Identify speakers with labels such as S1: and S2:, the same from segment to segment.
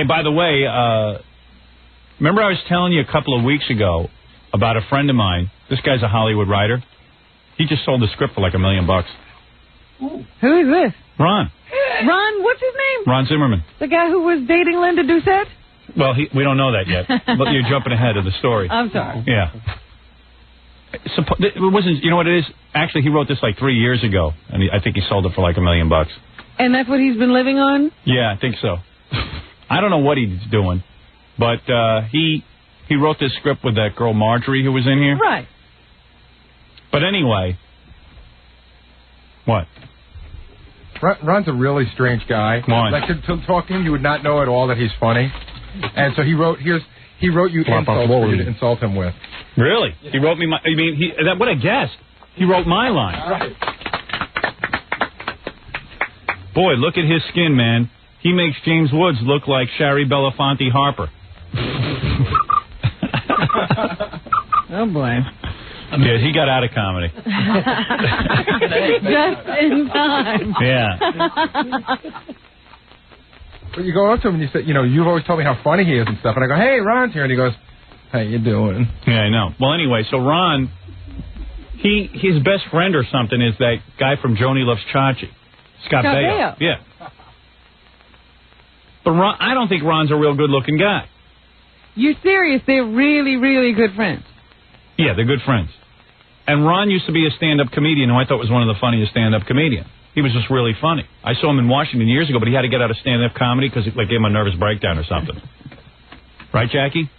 S1: by the way, remember I was telling you a couple of weeks ago about a friend of mine. This guy's a Hollywood writer. He just sold the script for like $1 million.
S2: Who is this?
S1: Ron.
S2: Ron, what's his name?
S1: Ron Zimmerman.
S2: The guy who was dating Linda Doucette?
S1: Well, we don't know that yet, but you're jumping ahead of the story.
S2: I'm sorry.
S1: Yeah. It wasn't, you know what it is? Actually, he wrote this like 3 years ago, and I think he sold it for like $1 million.
S2: And that's what he's been living on?
S1: Yeah, I think so. I don't know what he's doing, but he wrote this script with that girl Marjorie who was in here.
S2: Right.
S1: But anyway, what?
S3: Ron's a really strange guy.
S1: Why?
S3: Like to talk to him, you would not know at all that he's funny. And so he wrote you insults for you to insult him with.
S1: Really? Yeah. He wrote me my... I mean, what a guess. He wrote my line.
S3: Right.
S1: Boy, look at his skin, man. He makes James Woods look like Shari Belafonte Harper.
S2: Oh, boy.
S1: Yeah, he got out of comedy.
S2: Just in time.
S1: Yeah.
S3: But you go up to him and you say, you've always told me how funny he is and stuff. And I go, hey, Ron's here. And he goes, how you doing?
S1: Yeah, I know. Well, anyway, so Ron, his best friend or something is that guy from Joni Loves Chachi. Scott Baio. Yeah. But Ron, I don't think Ron's a real good-looking guy.
S2: You're serious? They're really, really good friends.
S1: Yeah, they're good friends. And Ron used to be a stand-up comedian who I thought was one of the funniest stand-up comedians. He was just really funny. I saw him in Washington years ago, but he had to get out of stand-up comedy because it gave him a nervous breakdown or something. Right, Jackie?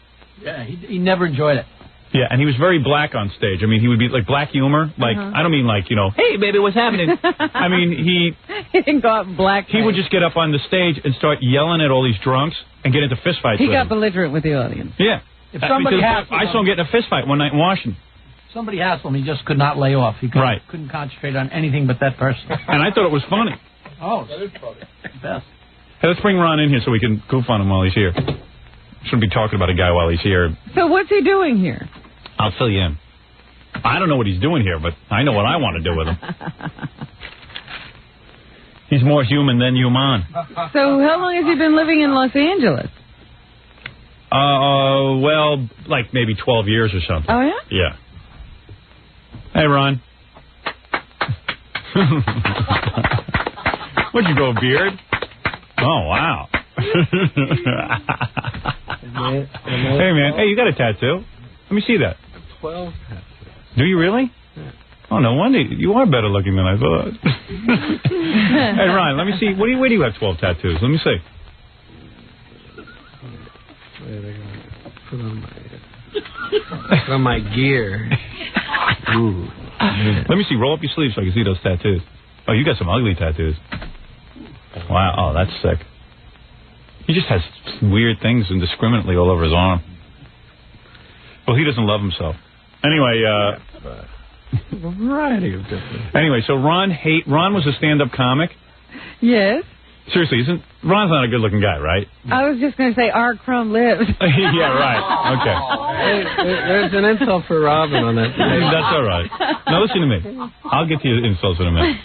S4: Yeah, he never enjoyed it.
S1: Yeah, and he was very black on stage. I mean, he would be like black humor. Like, I don't mean like, hey, baby, what's happening? I mean, he
S2: didn't go out black.
S1: He would just get up on the stage and start yelling at all these drunks and get into fistfights with them.
S2: He got belligerent with the audience.
S1: Yeah.
S4: If somebody
S1: I saw him get in a fistfight one night in Washington.
S4: Somebody hassled him, he just could not lay off. He couldn't concentrate on anything but that person.
S1: And I thought it was funny.
S4: Oh, that is funny. Best.
S1: Hey, let's bring Ron in here so we can goof on him while he's here. Shouldn't be talking about a guy while he's here.
S2: So what's he doing here?
S1: I'll fill you in. I don't know what he's doing here, but I know what I want to do with him. He's more human than human.
S2: So how long has he been living in Los Angeles?
S1: Well, like maybe 12 years or something.
S2: Oh, yeah?
S1: Yeah. Hey, Ron. What'd you grow a beard? Oh, wow. Hey, man. Hey, you got a tattoo? Let me see that.
S5: 12 tattoos.
S1: Do you really?
S5: Yeah.
S1: Oh, no wonder. You are better looking than I thought. Hey, Ron, let me see. Where do you have 12 tattoos? Let me see.
S5: Wait, I gotta put on my gear. Ooh.
S1: Let me see. Roll up your sleeves so I can see those tattoos. Oh, you got some ugly tattoos. Wow. Oh, that's sick. He just has weird things indiscriminately all over his arm. Well, he doesn't love himself. Anyway,
S5: A variety of different.
S1: Anyway, so Ron was a stand-up comic.
S2: Yes.
S1: Seriously, Ron's not a good-looking guy, right?
S2: I was just going to say R. Crumb lives.
S1: Yeah, right. Okay.
S5: There's an insult for Robin on that.
S1: That's all right. Now listen to me. I'll get to your insults in a minute.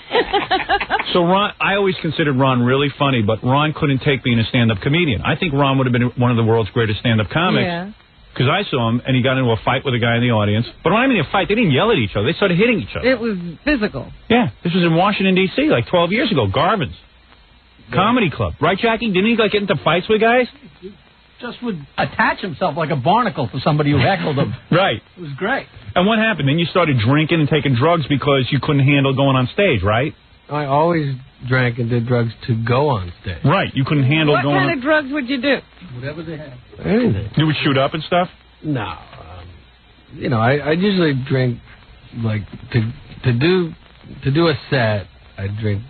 S1: So Ron, I always considered Ron really funny, but Ron couldn't take being a stand-up comedian. I think Ron would have been one of the world's greatest stand-up comics.
S2: Yeah.
S1: Because I saw him, and he got into a fight with a guy in the audience. But when I mean a fight, they didn't yell at each other. They started hitting each other.
S2: It was physical.
S1: Yeah. This was in Washington, D.C., like 12 years ago. Garvin's Comedy Club. Right, Jackie? Didn't he, get into fights with guys?
S4: Just would attach himself like a barnacle to somebody who heckled him.
S1: Right.
S4: It was great.
S1: And what happened? Then you started drinking and taking drugs because you couldn't handle going on stage, right?
S5: I always drank and did drugs to go on stage.
S1: Right. You couldn't handle
S2: What
S1: going
S2: kind of drugs would you do?
S4: Whatever they had.
S5: Anything.
S1: You would shoot up and stuff?
S5: No. I usually drink, to do a set, I'd drink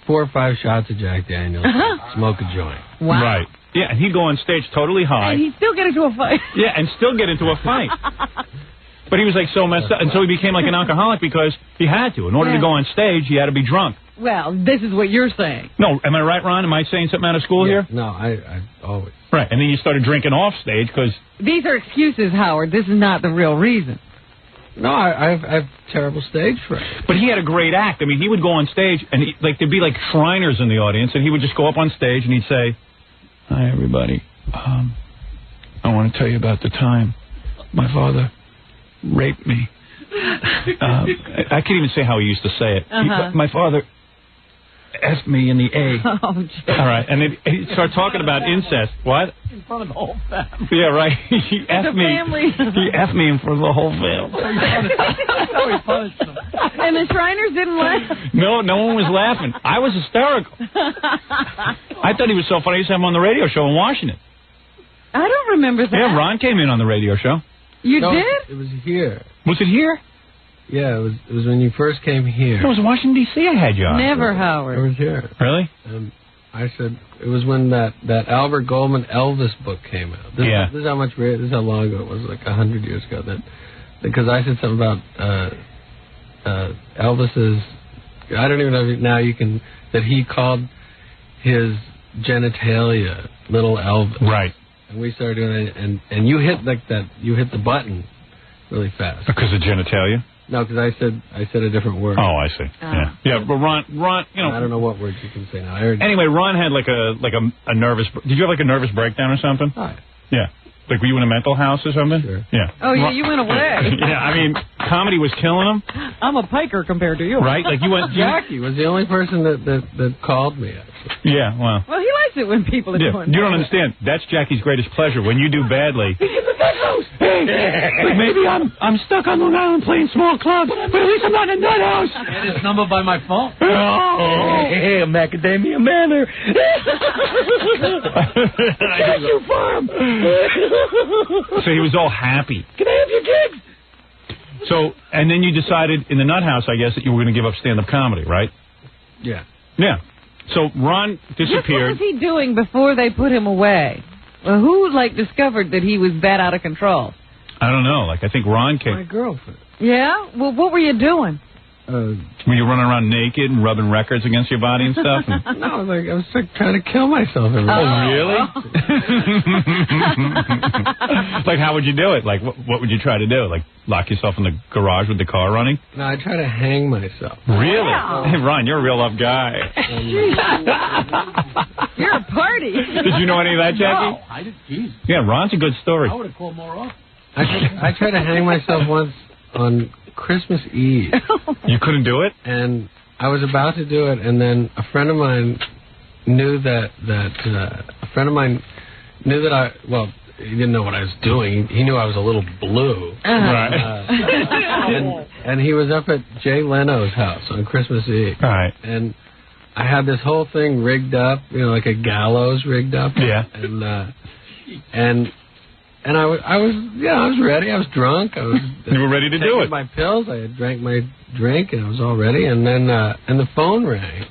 S5: 4 or 5 shots of Jack Daniels, smoke a joint.
S2: Wow.
S1: Right. Yeah, and he'd go on stage totally high.
S2: And he'd still get into a fight.
S1: Yeah, and still get into a fight. But he was so messed up, and so he became like an alcoholic because he had to. In order to go on stage, he had to be drunk.
S2: Well, this is what you're saying.
S1: No, am I right, Ron? Am I saying something out of school here?
S5: No, I always.
S1: Right, and then you started drinking off stage because...
S2: These are excuses, Howard. This is not the real reason.
S5: No, I have terrible stage fright.
S1: But he had a great act. I mean, he would go on stage, and there'd be Shriners in the audience, and he would just go up on stage, and he'd say, "Hi, everybody. I want to tell you about the time my father raped me. I can't even say how he used to say it. My father F me in the A.
S2: Oh,
S1: all right, and then he started talking about incest. What?
S4: In front of the whole family.
S1: Yeah, right. He F me. He F me in front of the whole family.
S4: That's how he punished them.
S2: And the Shriners didn't laugh?
S1: No one was laughing. I was hysterical. I thought he was so funny. I used to have him on the radio show in Washington.
S2: I don't remember that.
S1: Yeah, Ron came in on the radio show.
S2: You did?
S5: It was here.
S1: Was it here?
S5: Yeah, it was when you first came here.
S1: It was Washington, D.C. I had you on.
S2: Never,
S5: It
S2: Howard.
S5: was here.
S1: Really?
S5: I said it was when that Albert Goldman Elvis book came out. This is how much. This is how long ago it was, like 100 years ago. Because I said something about Elvis's. I don't even know if now you can that he called his genitalia Little Elvis.
S1: Right.
S5: And we started doing it, and you hit like that. You hit the button really fast.
S1: Because of genitalia?
S5: No, because I said a different word.
S1: Oh, I see. Yeah, but Ron, you know.
S5: I don't know what words you can say now.
S1: Anyway, Ron had like a nervous. Did you have like a nervous breakdown or something?
S5: Oh,
S1: yeah. Like were you in a mental house or something?
S5: Sure.
S1: Yeah.
S2: Oh, yeah, you went away.
S1: Yeah, I mean, comedy was killing him.
S2: I'm a piker compared to you.
S1: Right? Like you went.
S5: Jackie was the only person that called me. Actually.
S1: Yeah. Well.
S2: Well, he likes it when people are doing.
S1: You don't understand. That's Jackie's greatest pleasure. When you do badly. Like maybe I'm stuck on Long Island playing small clubs, but at least I'm not in a nut house.
S4: Get his number by my phone.
S1: Oh, hey, Macadamia Manor. Thank you, Farm. So he was all happy. Can I have your gig? So, and then you decided in the Nut House, I guess, that you were going to give up stand-up comedy, right?
S5: Yeah.
S1: Yeah. So Ron disappeared.
S2: What was he doing before they put him away? Well, who, discovered that he was that out of control?
S1: I don't know. I think Ron came.
S5: My girlfriend.
S2: Yeah? Well, what were you doing?
S1: Were you running around naked and rubbing records against your body and stuff?
S5: No, I was trying to kill myself.
S1: Really? Like, how would you do it? Like, what would you try to do? Like, lock yourself in the garage with the car running?
S5: No, I try to hang myself.
S1: Really?
S2: Wow.
S1: Hey, Ron, you're a real love guy.
S2: You're a party.
S1: Did you know any of that, Jackie?
S4: No, I did. Jeez.
S1: Yeah, Ron's a good story.
S4: I would have called more off.
S5: I tried to hang myself once on Christmas Eve.
S1: You couldn't do it?
S5: And I was about to do it, and then a friend of mine knew that I, well, he didn't know what I was doing. He knew I was a little blue.
S1: Right.
S5: And he was up at Jay Leno's house on Christmas Eve.
S1: Right.
S5: And I had this whole thing rigged up, like a gallows rigged up.
S1: Yeah.
S5: And I was ready. I was drunk.
S1: You were ready to do it.
S5: My pills. I had drank my drink, and I was all ready. And then the phone rang,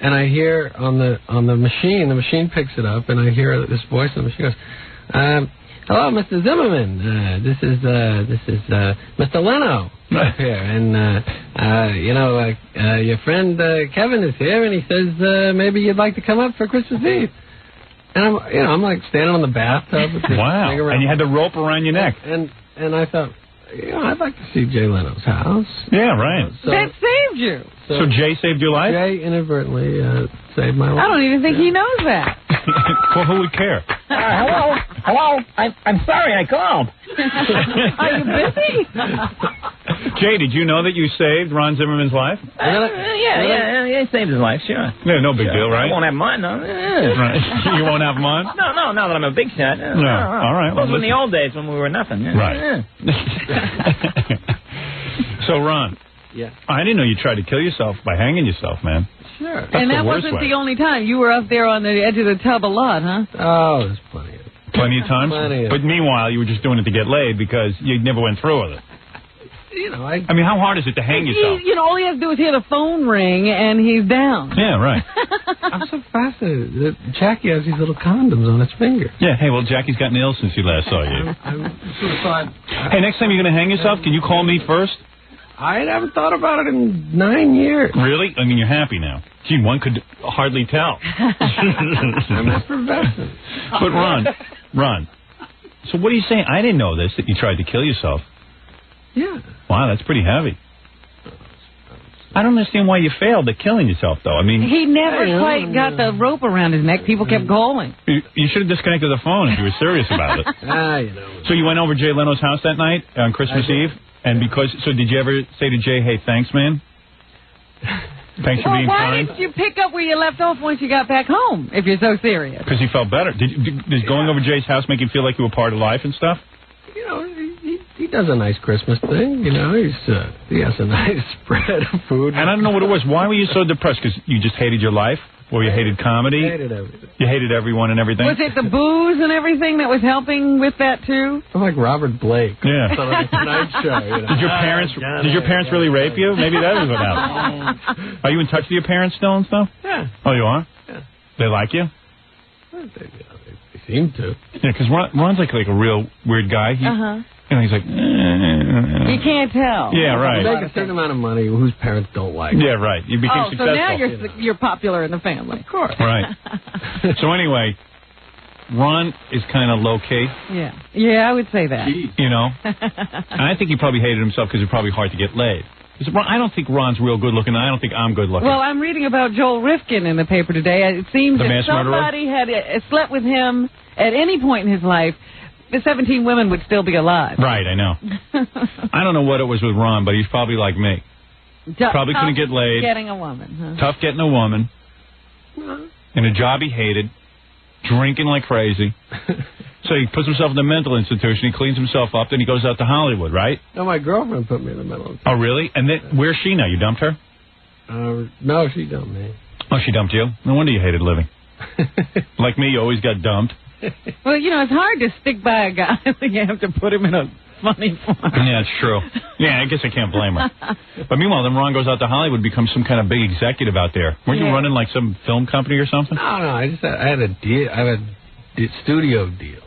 S5: and I hear on the machine. The machine picks it up, and I hear this voice on the machine goes, "Hello, Mr. Zimmerman. This is Mr. Leno up here, and your friend Kevin is here, and he says maybe you'd like to come up for Christmas Eve." And I'm like standing on the bathtub with this
S1: wow.
S5: thing around.
S1: And you had the rope around your neck.
S5: And I thought, I'd like to see Jay Leno's house.
S1: Yeah, right.
S2: So, that saved you.
S1: So Jay saved your life?
S5: Jay inadvertently saved my life.
S2: I don't even think he knows that.
S1: Well, who would care?
S6: Hello. I'm sorry I called.
S2: Are you busy?
S1: Jay, did you know that you saved Ron Zimmerman's life?
S6: Yeah, it saved his life, sure.
S1: Yeah, no big deal, right?
S6: I won't have mine, no.
S1: Right. You won't have mine?
S6: No, now that I'm a big shot.
S1: No. All right.
S6: Those were in the old days when we were nothing.
S1: Right. So, Ron.
S5: Yeah.
S1: I didn't know you tried to kill yourself by hanging yourself, man.
S5: Sure.
S2: And that wasn't the only time. You were up there on the edge of the tub a lot, huh?
S5: Oh, there's plenty of it.
S1: Plenty of times?
S5: Plenty of
S1: But meanwhile, you were just doing it to get laid because you never went through with it.
S5: I
S1: mean, how hard is it to hang yourself?
S2: All he has to do is hear the phone ring, and he's down.
S1: Yeah, right.
S5: I'm so fascinated that Jackie has these little condoms on his fingers.
S1: Yeah, hey, well, Jackie's gotten ill since he last saw you. Hey, next time you're going to hang yourself, can you call me first?
S5: I haven't thought about it in 9 years.
S1: Really? I mean, you're happy now. Gee, one could hardly tell.
S5: I'm effervescent.
S1: But Ron, so what are you saying? I didn't know this, that you tried to kill yourself.
S5: Yeah.
S1: Wow, that's pretty heavy. I don't understand why you failed at killing yourself, though. I mean,
S2: he never quite got the rope around his neck. People kept calling.
S1: You should have disconnected the phone if you were serious about it. So you went over Jay Leno's house that night on Christmas Eve, and so did you ever say to Jay, "Hey, thanks, man"? Thanks for being
S2: why
S1: kind.
S2: didn't you pick up where you left off once you got back home, if you're so serious?
S1: Because you felt better. Did going over Jay's house make you feel like you were part of life and stuff?
S5: You know, he does a nice Christmas thing. You know, he has a nice spread of food.
S1: And I don't know what it was. Why were you so depressed? Because you just hated your life? Or you hated comedy?
S5: I hated everything.
S1: You hated everyone and everything?
S2: Was it the booze and everything that was helping with that, too?
S5: I'm like Robert Blake.
S1: Yeah.
S5: On the Tonight Show, you know.
S1: Did your parents really rape you? Maybe that was what happened. Are you in touch with your parents still and stuff?
S5: Yeah.
S1: Oh, you are?
S5: Yeah.
S1: They like you?
S5: They seem to.
S1: Yeah, because Ron's like a real weird guy. You know, he's like...
S2: You can't tell.
S1: Yeah, right.
S5: You make a certain amount of money whose parents don't like.
S1: Yeah, right. You became successful.
S2: So now you're popular in the family.
S5: Of course.
S1: Right. So anyway, Ron is kind of low-key.
S2: Yeah, I would say that.
S1: You know? And I think he probably hated himself because it's probably hard to get laid. I don't think Ron's real good-looking, and I don't think I'm good-looking.
S2: Well, I'm reading about Joel Rifkin in the paper today. It seems
S1: the
S2: if somebody had slept with him at any point in his life, the 17 women would still be alive.
S1: Right, I know. I don't know what it was with Ron, but he's probably like me. Probably couldn't get laid.
S2: Getting a woman. Huh?
S1: Tough getting a woman. In a job he hated. Drinking like crazy. So he puts himself in a mental institution. He cleans himself up. Then he goes out to Hollywood, right?
S5: No, my girlfriend put me in the mental institution.
S1: Oh, really? And then where's she now? You dumped her?
S5: No, she dumped me.
S1: Oh, she dumped you? No wonder you hated living. Like me, you always got dumped.
S2: Well, you know, it's hard to stick by a guy when you have to put him in a funny form.
S1: Yeah, it's true. Yeah, I guess I can't blame her. But meanwhile, then Ron goes out to Hollywood, becomes some kind of big executive out there. Weren't you running like some film company or something?
S5: No, I had a deal. I had studio deals.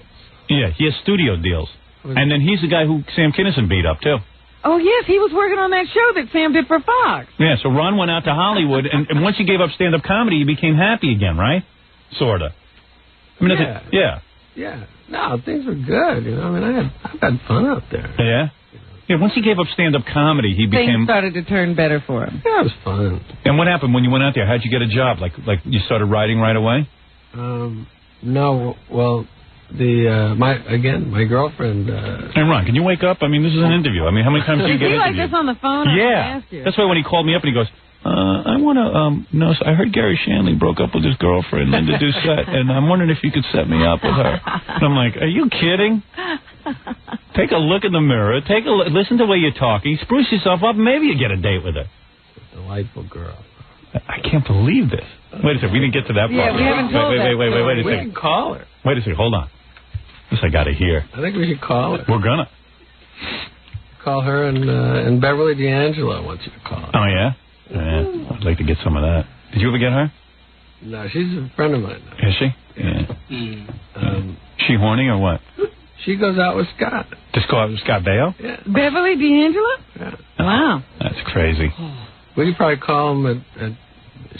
S1: Yeah, he has studio deals. And then he's the guy who Sam Kinison beat up, too.
S2: Oh, yes, he was working on that show that Sam did for Fox.
S1: Yeah, so Ron went out to Hollywood, and once he gave up stand-up comedy, he became happy again, right? Sort of. I mean,
S5: yeah. No, things were good. You know, I mean, I've had fun out there.
S1: Yeah? Yeah, once he gave up stand-up comedy, he became...
S2: Things started to turn better for him.
S5: Yeah, it was fun.
S1: And what happened when you went out there? How'd you get a job? Like you started writing right away?
S5: No, well, my girlfriend...
S1: Hey, Ron, can you wake up? I mean, this is an interview. I mean, how many times do you get interviewed?
S2: Is he like this on the phone?
S1: Yeah. That's why when he called me up and he goes... I want to know. I heard Gary Shanley broke up with his girlfriend, Linda Doucette, and I'm wondering if you could set me up with her. And I'm like, are you kidding? Take a look in the mirror. Listen to the way you're talking. Spruce yourself up. Maybe you get a date with her.
S5: Delightful girl.
S1: I can't believe this. Wait a second. We didn't get to that part.
S2: Yeah, we haven't told that.
S1: Wait a second.
S5: We can call her.
S1: Wait a second. Hold on. This I got to hear.
S5: I think we should call her.
S1: We're gonna
S5: call her, and Beverly D'Angelo wants you to call her.
S1: Oh yeah. Yeah, I'd like to get some of that. Did you ever get her?
S5: No, she's a friend of mine.
S1: Is she? Yeah. She horny or what?
S5: She goes out with Scott.
S1: Just go out with Scott Baio?
S5: Yeah.
S2: Beverly D'Angelo?
S5: Yeah.
S2: Wow.
S1: That's crazy.
S5: We could probably call him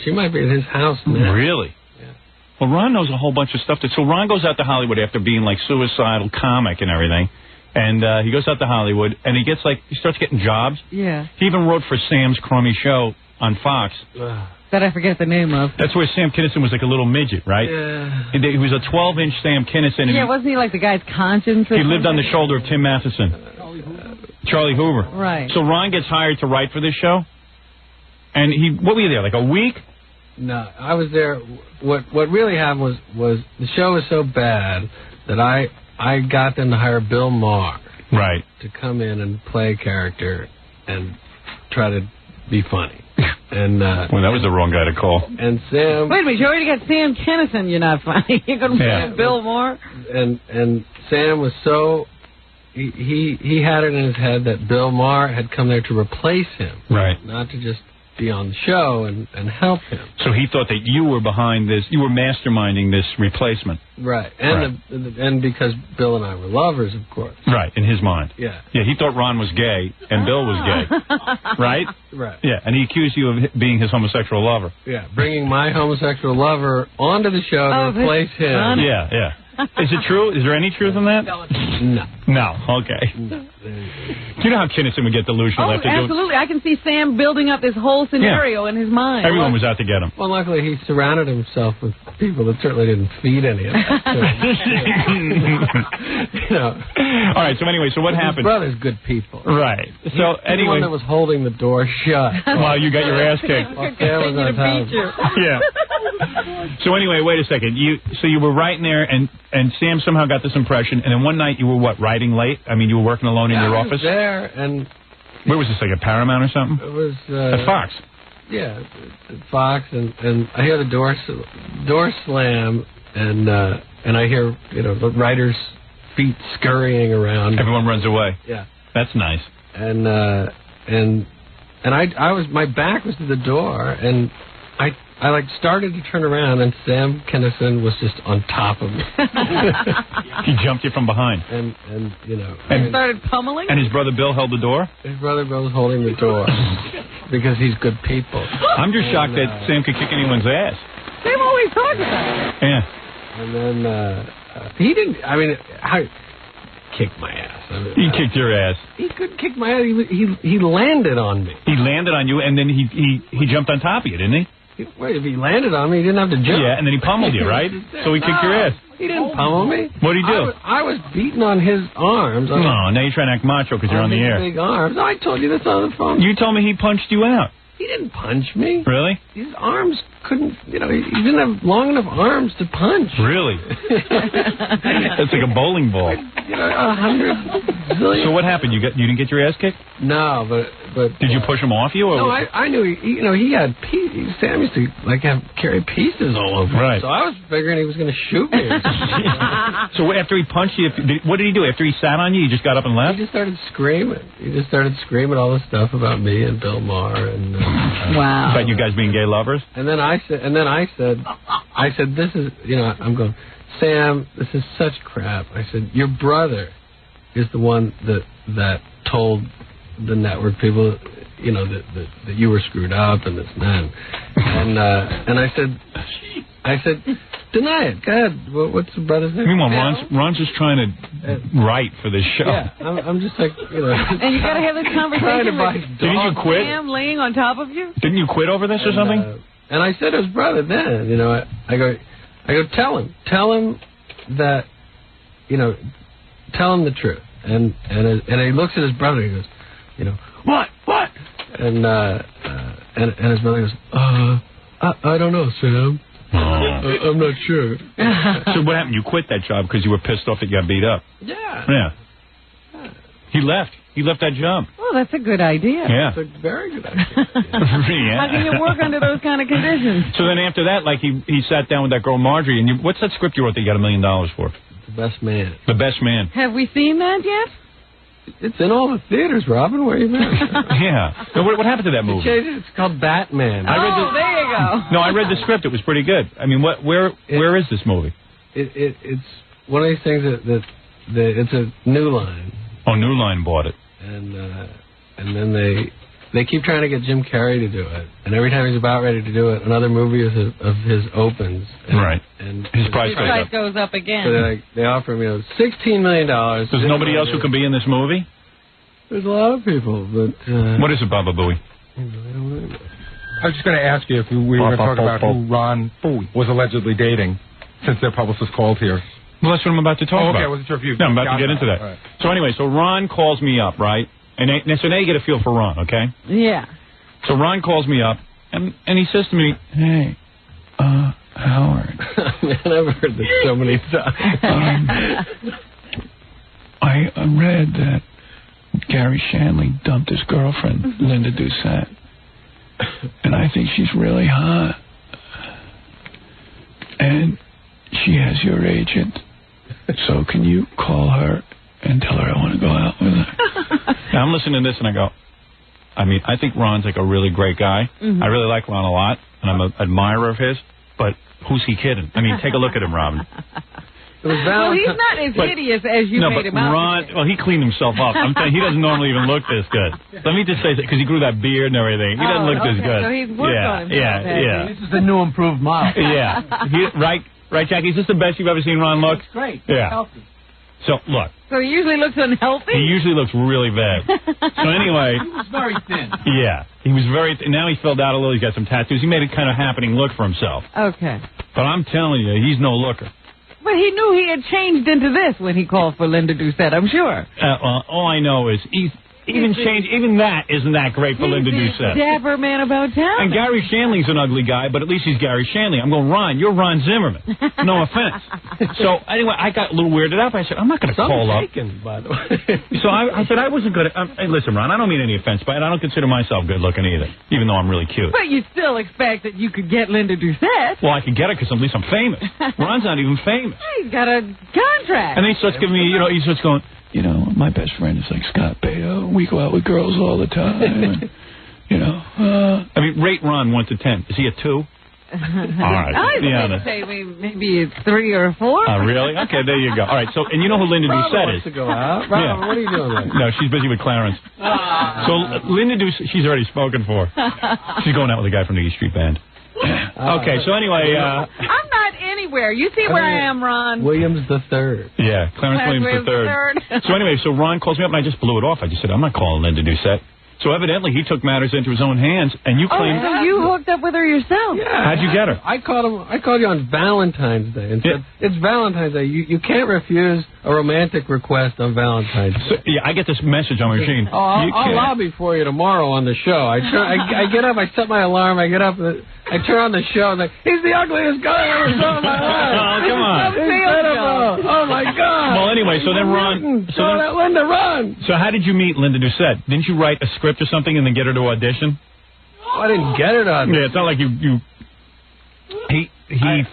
S5: she might be at his house now.
S1: Really?
S5: Yeah.
S1: Well, Ron knows a whole bunch of stuff. So Ron goes out to Hollywood after being like suicidal comic and everything. And he goes out to Hollywood, and he starts getting jobs.
S2: Yeah.
S1: He even wrote for Sam's crummy show on Fox.
S2: That I forget the name of.
S1: That's where Sam Kinison was like a little midget, right?
S5: Yeah.
S1: He was a 12-inch Sam Kinison.
S2: Yeah, wasn't he like the guy's conscience?
S1: He lived on the shoulder of Tim Matheson. Charlie Hoover.
S2: Right.
S1: So Ron gets hired to write for this show. And what were you there, like a week?
S5: No, I was there. What really happened was the show was so bad that I got them to hire Bill Maher.
S1: Right.
S5: To come in and play a character and try to be funny. And
S1: well, that was the wrong guy to call.
S5: And Sam...
S2: Wait a minute, you already got Sam Kinison, you're not funny. You're going to play Bill Maher?
S5: And Sam was so... He had it in his head that Bill Maher had come there to replace him.
S1: Right.
S5: Not to just be on the show and help him.
S1: So he thought that you were behind this, you were masterminding this replacement.
S5: Right. And because Bill and I were lovers, of course.
S1: Right, in his mind.
S5: Yeah.
S1: Yeah, he thought Ron was gay and Bill was gay. Right?
S5: Right.
S1: Yeah, and he accused you of being his homosexual lover.
S5: Yeah, bringing my homosexual lover onto the show to replace him.
S1: Yeah. Is it true? Is there any truth in that?
S5: No.
S1: No. Okay.
S5: No.
S1: Do you know how Kinison would get delusional after doing?
S2: Absolutely. I can see Sam building up this whole scenario in his mind.
S1: Everyone was out to get him.
S5: Well, luckily he surrounded himself with people that certainly didn't feed any of that. You know.
S1: All right. So anyway, so what happened?
S5: His brother's good people.
S1: Right. So
S5: The
S1: anyway,
S5: one that was holding the door shut.
S1: while you got your ass kicked.
S5: While Sam was on top.
S1: Yeah. So anyway, wait a second. So you were right in there, and Sam somehow got this impression, and then one night you were what, writing late? I mean, you were working alone in your
S5: I
S1: office.
S5: was there, and
S1: Where was this? Like a Paramount or something?
S5: it was
S1: At Fox.
S5: Yeah, at Fox, and I hear the door slam, and I hear the writers' feet scurrying around.
S1: Everyone runs away.
S5: Yeah,
S1: That's nice.
S5: and I was, my back was to the door, and I like started to turn around, and Sam Kinison was just on top of me.
S1: He jumped you from behind.
S5: And
S1: And
S2: started pummeling.
S1: And his brother Bill held the door?
S5: His brother Bill was holding the door because he's good people.
S1: I'm just shocked that Sam could kick anyone's ass.
S2: Sam always talks about it.
S1: Yeah.
S5: And then he didn't. I mean, kicked my ass.
S1: He kicked your ass.
S5: He couldn't kick my ass. He landed on me.
S1: He landed on you, and then he jumped on top of you, didn't he?
S5: Wait, if he landed on me, he didn't have to jump.
S1: Yeah, and then he pummeled you, right? So he kicked your ass.
S5: He didn't pummel me.
S1: What did he do?
S5: I was beating on his arms.
S1: No, now you're trying to act macho because you're on the
S5: his
S1: air.
S5: Big arms. I told you this on the phone.
S1: You told me he punched you out.
S5: He didn't punch me.
S1: Really?
S5: His arms couldn't, he didn't have long enough arms to punch.
S1: Really? That's like a bowling ball.
S5: 100 zillion.
S1: So what happened? You didn't get your ass kicked?
S5: No, but
S1: Did you push him off you? Or
S5: No, I knew he had pieces. Sam used to carry pieces all over.
S1: Right.
S5: So I was figuring he was going to shoot me.
S1: So after he punched you, what did he do? After he sat on you, he just got up and left?
S5: He just started screaming. All this stuff about me and Bill Maher and
S2: wow.
S1: About you guys being gay lovers?
S5: And then I said, this is, I'm going, Sam, this is such crap. I said, your brother is the one that told the network people, that you were screwed up and this and that. And I said, deny it. Go ahead. What's the brother's name?
S1: Meanwhile, Ron's just trying to write for this show.
S5: Yeah, I'm just like,
S2: And you got to have this conversation with
S1: Didn't you quit?
S2: Sam laying on top of you?
S1: Didn't you quit over this or something?
S5: And I said to his brother then, I go, tell him that, tell him the truth. And he looks at his brother and he goes, what? And his brother goes, I don't know, Sam. I'm not sure.
S1: So what happened? You quit that job because you were pissed off that you got beat up?
S5: Yeah.
S1: He left. He left that job.
S2: Oh, that's a good idea.
S1: Yeah.
S5: It's a very good idea.
S1: Yeah.
S2: How can you work under those kind of conditions?
S1: So then after that, like he sat down with that girl Marjorie, and what's that script you wrote that you got $1 million for?
S5: The Best Man.
S1: The Best Man.
S2: Have we seen that yet?
S5: It's in all the theaters, Robin. Where you been?
S1: Yeah. So what happened to that movie?
S5: It's called Batman.
S2: There you go.
S1: No, I read the script. It was pretty good. I mean, where is this movie?
S5: It's one of these things that it's a New Line.
S1: Oh, New Line bought it.
S5: And then they keep trying to get Jim Carrey to do it, and every time he's about ready to do it, another movie of his opens.
S1: Right.
S5: And
S1: His price
S2: goes up again.
S5: So they offer him, $16 million.
S1: There's nobody else who can be in this movie?
S5: There's a lot of people, but
S1: what is it, Baba Booey?
S3: I was just going to ask you if we were going to talk about who Ron was allegedly dating, since their publicist called here.
S1: Well, that's what I'm about to talk about.
S3: Okay, I wasn't sure if you...
S1: No, I'm about to get into that.
S3: Right.
S1: So anyway, so Ron calls me up, right? And so now you get a feel for Ron, okay?
S2: Yeah.
S1: So Ron calls me up, and he says to me, hey, Howard.
S5: Man, I've heard this so many times.
S1: I read that Gary Shanley dumped his girlfriend, Linda Doucette. And I think she's really hot. And she has your agent. So can you call her and tell her I want to go out with her? Now I'm listening to this and I go, I think Ron's like a really great guy. Mm-hmm. I really like Ron a lot, and I'm an admirer of his, but who's he kidding? Take a look at him, Robin.
S2: Well, he's not as hideous as you made him out.
S1: Ron, well, he cleaned himself up. I'm saying he doesn't normally even look this good. Let me just say that because he grew that beard and everything. He doesn't look this good.
S2: So he's worked on himself.
S1: Yeah.
S4: This is the new improved model.
S1: Yeah. Right, Jackie? Is this the best you've ever seen Ron look?
S4: It's great.
S1: Yeah.
S4: Healthy.
S1: So, look.
S2: So he usually looks unhealthy?
S1: He usually looks really bad. So anyway.
S4: He was very thin.
S1: Yeah. He was very... Now he's filled out a little. He's got some tattoos. He made a kind of happening look for himself.
S2: Okay.
S1: But I'm telling you, he's no looker.
S2: But he knew he had changed into this when he called for Linda Doucette, I'm sure.
S1: All I know is even that isn't that great for Linda Doucette.
S2: Dapper man about town.
S1: And Gary Shanley's an ugly guy, but at least he's Gary Shanley. I'm going, Ron, you're Ron Zimmerman. No offense. So anyway, I got a little weirded out. I said, I'm not going to call up.
S5: By the way.
S1: So I said I wasn't good. Hey, listen, Ron, I don't mean any offense, but I don't consider myself good looking either, even though I'm really cute.
S2: But you still expect that you could get Linda Doucette.
S1: Well, I could get her because at least I'm famous. Ron's not even famous.
S2: He's got a contract.
S1: And then he starts giving me, he starts going, my best friend is like Scott Baio. We go out with girls all the time. I mean, rate Ron 1 to 10. Is he a 2? All right.
S2: I would say maybe it's 3 or 4.
S1: Oh, really? Okay, there you go. All right. So, and you know who Linda Doucette is?
S5: To go out. Robert, what are you doing there?
S1: No, she's busy with Clarence. So Linda Doucette, she's already spoken for. She's going out with a guy from the E Street Band. Okay, so anyway...
S2: I'm not anywhere. You see where I am, Ron.
S5: Williams the Third.
S1: Yeah, Clarence Williams the Third. So anyway, so Ron calls me up and I just blew it off. I just said, I'm not calling Linda Doucette. So evidently he took matters into his own hands, and you claimed...
S2: so you hooked up with her yourself?
S5: Yeah.
S1: How'd you get her?
S5: I called you on Valentine's Day and said, it's Valentine's Day. You can't refuse a romantic request on Valentine's Day.
S1: So, yeah, I get this message on my machine.
S5: I'll lobby for you tomorrow on the show. I get up, I set my alarm, I get up, I turn on the show, and he's the ugliest guy I ever saw in my life.
S1: Oh, come on.
S5: Incredible. Oh, my God.
S1: Well, anyway, so then Ron...
S5: Linda, run.
S1: So how did you meet Linda Doucette? Didn't you write a script or something and then get her to audition?
S5: Oh, I didn't get it on.
S1: Yeah, it's not like he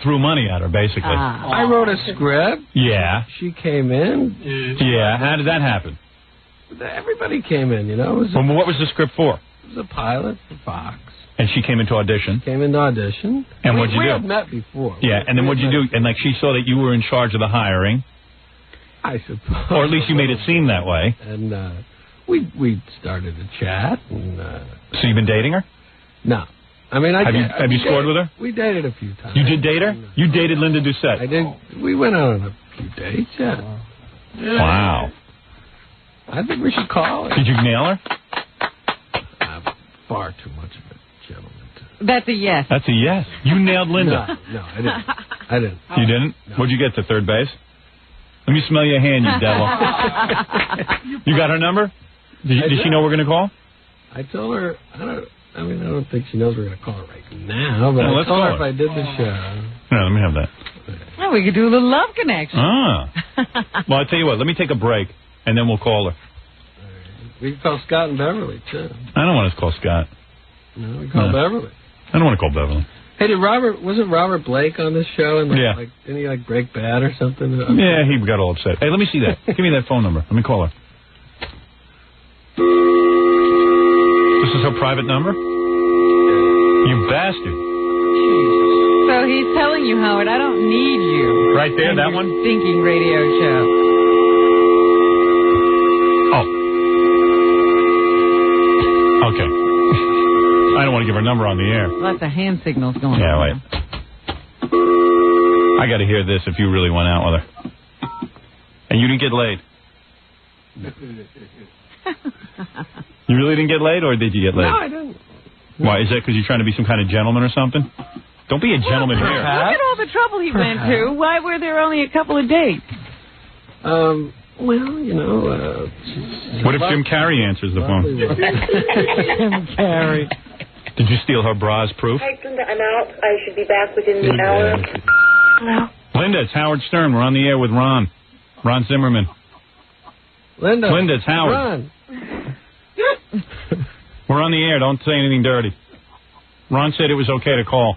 S1: threw money at her, basically.
S5: I wrote a script.
S1: Yeah.
S5: She came in.
S1: Yeah, how did that happen?
S5: Everybody came in, Well,
S1: what was the script for?
S5: It was a pilot for Fox.
S1: And she came into audition.
S5: And
S1: what'd you do?
S5: We had met before.
S1: Yeah, and then what'd you do? And like she saw that you were in charge of the hiring.
S5: I suppose.
S1: Or at least you made it seem that way.
S5: And we started to chat. And,
S1: so you've been dating her?
S5: No. I mean,
S1: have you scored with her?
S5: We dated a few times.
S1: You did date her? You dated Linda Doucette?
S5: I did. We went out on a few dates, yeah.
S1: Wow.
S5: I think we should call her.
S1: Did you nail her?
S5: Far too much of a gentleman.
S2: That's a yes.
S1: That's a yes. You nailed Linda.
S5: No, I didn't.
S1: You didn't? No. What'd you get to third base? Let me smell your hand, you devil. You got her number? Did she know we're going to call?
S5: I told her, I don't think she knows we're going to call her right now, but I told her if I did the show.
S1: No, let me have that.
S2: Oh, we could do a little love connection.
S1: Well, I'll tell you what, let me take a break, and then we'll call her.
S5: We can call Scott and Beverly, too.
S1: I don't want to call Scott.
S5: No, we call Beverly.
S1: I don't want to call Beverly.
S5: Hey, wasn't Robert Blake on this show? And didn't he break bad or something?
S1: Yeah, he got all upset. Hey, let me see that. Give me that phone number. Let me call her. This is her private number? You bastard.
S2: So he's telling you, Howard, I don't need you.
S1: Right there, that one?
S2: Stinking radio show.
S1: Oh. Okay. I don't want to give her number on the air.
S2: Lots of hand signals going on.
S1: Yeah, wait. I got to hear this if you really went out with her. And you didn't get laid. You really didn't get laid, or did you get laid?
S5: No, I didn't.
S1: Why, is that because you're trying to be some kind of gentleman or something? Don't be a gentleman here.
S2: Look at all the trouble he went to. Why were there only a couple of dates?
S5: Well,
S1: what if Jim Carrey answers the phone?
S2: Jim Carrey.
S1: Did you steal her bra's proof?
S7: Hi, Linda, I'm out. I should be back within the hour. Hello?
S1: Linda, it's Howard Stern. We're on the air with Ron Zimmerman.
S5: Linda,
S1: it's Howard.
S5: Ron.
S1: We're on the air. Don't say anything dirty. Ron said it was okay to call.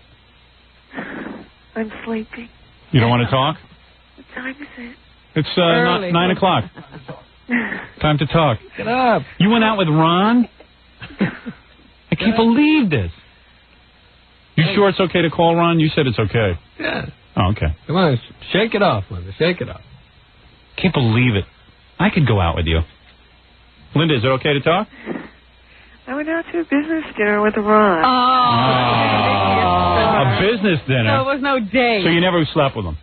S7: I'm sleeping.
S1: You don't want to talk?
S7: What time is it?
S1: It's 9 o'clock. Time to talk.
S5: Get up.
S1: You went out with Ron? I can't believe this. You sure it's okay to call Ron? You said it's okay.
S5: Yeah.
S1: Oh, okay.
S5: Come on, shake it off, Linda. Shake it off.
S1: Can't believe it. I could go out with you. Linda, is it okay to talk?
S8: I went out to a business dinner with Ron.
S1: A business dinner?
S2: So it was no date.
S1: So you never slept with him?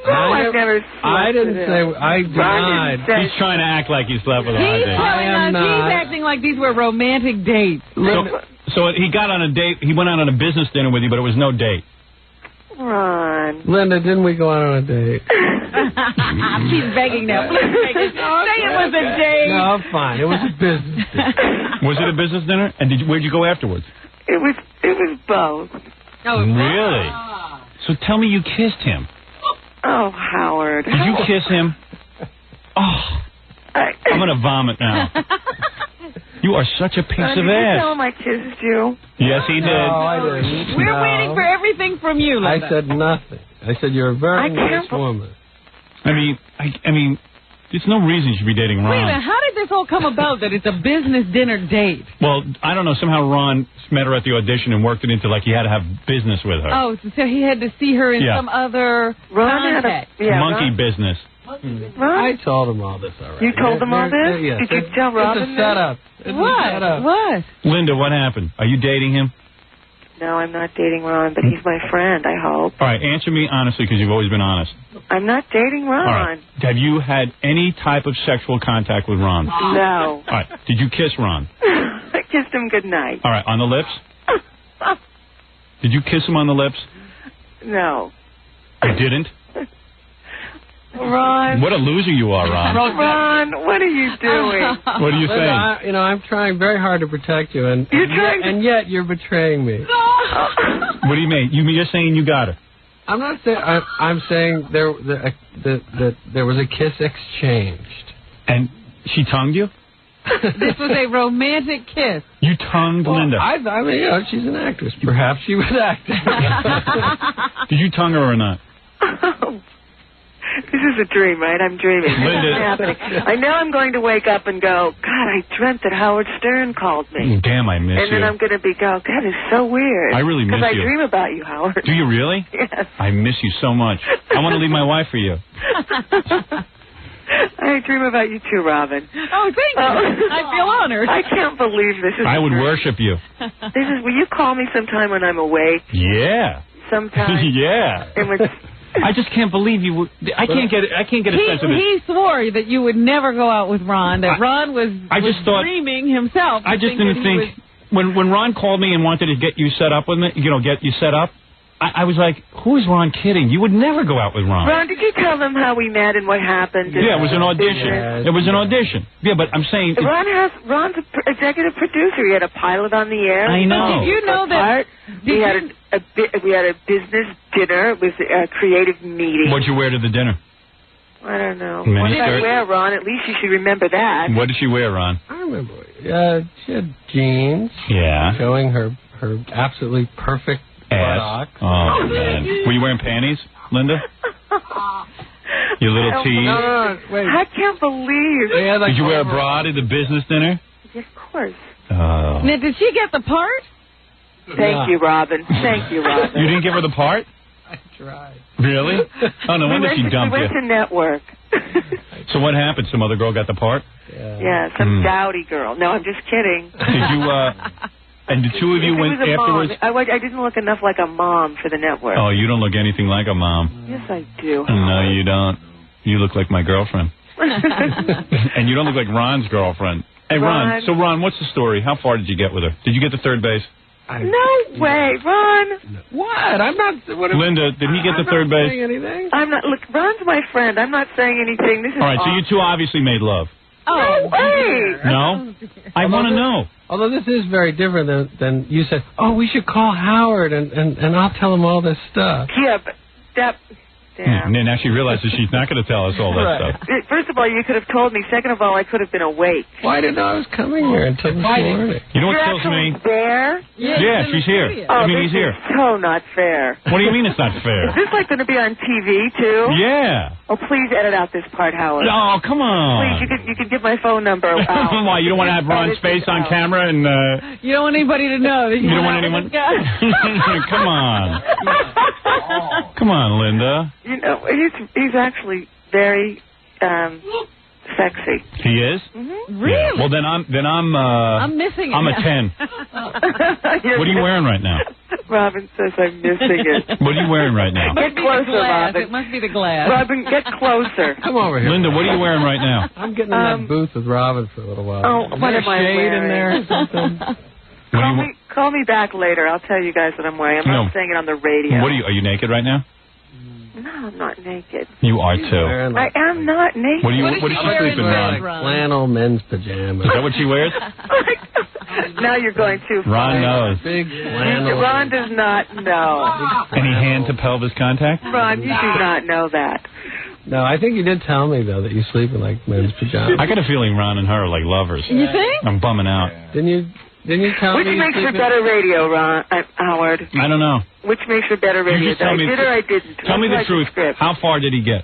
S8: No, I've never slept
S5: I didn't
S8: with
S5: say.
S8: him.
S5: I denied.
S1: He's trying to act like he slept with her.
S2: He's
S1: I
S2: telling us he's acting like these were romantic dates.
S1: So he got on a date. He went out on a business dinner with you, but it was no date.
S8: Ron.
S5: Linda, didn't we go out on a date?
S2: She's begging now. Please make it. Say it was a date.
S5: No, fine. It was a business dinner.
S1: Was it a business dinner? And where'd you go afterwards?
S8: It was both.
S2: Oh,
S1: really? So tell me you kissed him.
S8: Oh, Howard.
S1: Did you kiss him? Oh, I'm gonna vomit now. You are such a piece of
S8: Did you
S1: ass.
S8: tell him I kissed you?
S1: Yes, he did.
S5: No, I didn't.
S2: We're waiting for everything from you, Linda.
S5: I said nothing. I said you're a very nice woman.
S1: I mean, there's no reason you should be dating Ron.
S2: Wait a minute, how did this all come about that it's a business dinner date?
S1: Well, I don't know. Somehow Ron met her at the audition and worked it into like he had to have business with her.
S2: Oh, so he had to see her in some other context.
S1: Monkey business.
S5: I told him all this already.
S8: You told him all this?
S5: Yes.
S8: Did you tell Robin
S5: It's a setup. It's a setup.
S2: What?
S1: Linda, what happened? Are you dating him?
S8: No, I'm not dating Ron, but he's my friend, I hope.
S1: All right, answer me honestly because you've always been honest.
S8: I'm not dating Ron.
S1: All right. Have you had any type of sexual contact with Ron?
S8: No.
S1: All right. Did you kiss Ron?
S8: I kissed him goodnight.
S1: All right. On the lips? Did you kiss him on the lips?
S8: No.
S1: You didn't?
S8: Ron.
S1: What a loser you are, Ron.
S8: Ron, what are you doing?
S1: What are you saying?
S5: Linda, I'm trying very hard to protect you, and yet you're betraying me.
S1: What do you mean? You're saying you got her?
S5: I'm not saying. I'm saying that there was a kiss exchanged.
S1: And she tongued you?
S2: This was a romantic kiss.
S1: You tongued Linda?
S5: I mean, she's an actress. Perhaps she was acting.
S1: Did you tongue her or not?
S8: This is a dream, right? I'm dreaming.
S1: Linda.
S8: This is happening. I know I'm going to wake up and go, God, I dreamt that Howard Stern called me.
S1: Damn, I miss you.
S8: And then I'm going to go, that is so weird.
S1: I really miss you.
S8: Because I dream about you, Howard.
S1: Do you really?
S8: Yes.
S1: I miss you so much. I want to leave my wife for you.
S8: I dream about you too, Robin.
S2: Oh, thank you. I feel honored.
S8: I can't believe this is.
S1: I would worship you.
S8: Will you call me sometime when I'm awake?
S1: Yeah.
S8: Sometime.
S1: Yeah. I just can't believe you would. I can't get a sense of it.
S2: He swore that you would never go out with Ron, that Ron was dreaming himself.
S1: I just didn't think, when Ron called me and wanted to get you set up with me, get you set up, I was like, who is Ron kidding? You would never go out with Ron.
S8: Ron, did you tell them how we met and what happened?
S1: Yeah, it was an audition. It was an audition. Yeah, but I'm saying...
S8: Ron's an executive producer. He had a pilot on the air.
S1: I know.
S2: Did you know that...
S8: We had a business dinner. It was a creative meeting.
S1: What'd you wear to the dinner?
S8: I don't know.
S1: Mini
S8: What did I
S1: skirt?
S8: wear, Ron? At least you should remember that.
S1: What did she wear, Ron?
S5: I remember. She had jeans.
S1: Yeah.
S5: Showing her absolutely perfect buttocks.
S1: Oh, man. Were you wearing panties, Linda? Your little tees?
S5: No, wait.
S8: I can't believe.
S1: Did you wear a bra to the business dinner?
S8: Of course.
S1: Oh.
S2: Now, did she get the part?
S8: Thank you, Robin. Thank you, Robin.
S1: You didn't give her the part?
S5: I tried.
S1: Really? Oh, no wonder she dumped
S8: we
S1: you.
S8: went to network.
S1: So what happened? Some other girl got the part?
S8: Yeah, some dowdy girl. No, I'm just kidding.
S1: Did you, and the two of you went afterwards?
S8: I didn't look enough like a mom for the network.
S1: Oh, you don't look anything like a mom.
S8: Yes, I do.
S1: No, you don't. You look like my girlfriend. And you don't look like Ron's girlfriend. Hey, Ron. So, Ron, what's the story? How far did you get with her? Did you get to third base?
S8: No way, Ron.
S5: What? I'm not.
S1: Linda, did he get to third base?
S5: Saying anything?
S8: I'm not. Look, Ron's my friend. I'm not saying anything. This is
S1: all right. So you two obviously made love.
S8: Oh, no way.
S1: No, I want to know.
S5: Although this is very different than you said. Oh, we should call Howard and I'll tell him all this stuff.
S8: Yeah, but that. Yeah.
S1: And now she realizes she's not going to tell us all that stuff.
S8: First of all, you could have told me. Second of all, I could have been awake.
S5: Why didn't I was coming here until this morning?
S1: You know what
S8: You're
S1: kills me?
S8: actually there?
S1: Yeah, she's here.
S8: Oh,
S1: I mean, he's here.
S8: So not fair.
S1: What do you mean it's not fair?
S8: Is this like going to be on TV too?
S1: Yeah.
S8: Oh, please edit out this part, Howard.
S1: Oh, come on.
S8: Please, you can give my phone number out.
S1: Why, you don't want to have Ron's face on camera and...
S2: You don't want anybody to know that
S1: you don't want anyone... Come on. Come on, Linda.
S8: You know, he's actually very sexy.
S1: He is?
S8: Mm-hmm.
S2: Really?
S1: Yeah. Well, then I'm
S2: missing it.
S1: I'm a 10. What are you wearing right now?
S8: Robin says I'm missing it.
S1: What are you wearing right now?
S8: Get closer, Robin.
S2: It must be the glass.
S8: Robin, get closer.
S5: Come over here.
S1: Linda, what are you wearing right now?
S5: I'm getting in that booth with Robin for a little while.
S8: Oh, what am I
S5: shade
S8: wearing?
S5: in there or something?
S8: Call me back later. I'll tell you guys what I'm wearing. I'm not saying it on the radio.
S1: What are you naked right now?
S8: No, I'm not naked.
S1: You are too.
S8: I am not naked.
S1: What is she sleeping in?
S5: Like flannel men's pajamas.
S1: Is that what she wears?
S8: Now you're going too far.
S1: Ron knows.
S5: Big flannel.
S8: Ron does not know.
S1: Any hand to pelvis contact?
S8: Ron, you do not know that.
S5: No, I think you did tell me, though, that you sleep in, like, men's pajamas.
S1: I got a feeling Ron and her are like lovers.
S2: You think?
S1: I'm bumming out.
S5: Didn't you tell
S8: Which
S5: me you
S8: makes
S5: sleep
S8: for better radio, Howard?
S1: I don't know.
S8: Which makes for better radio?
S1: You just tell
S8: I
S1: me
S8: did or I didn't?
S1: Tell me the truth. How far did he get?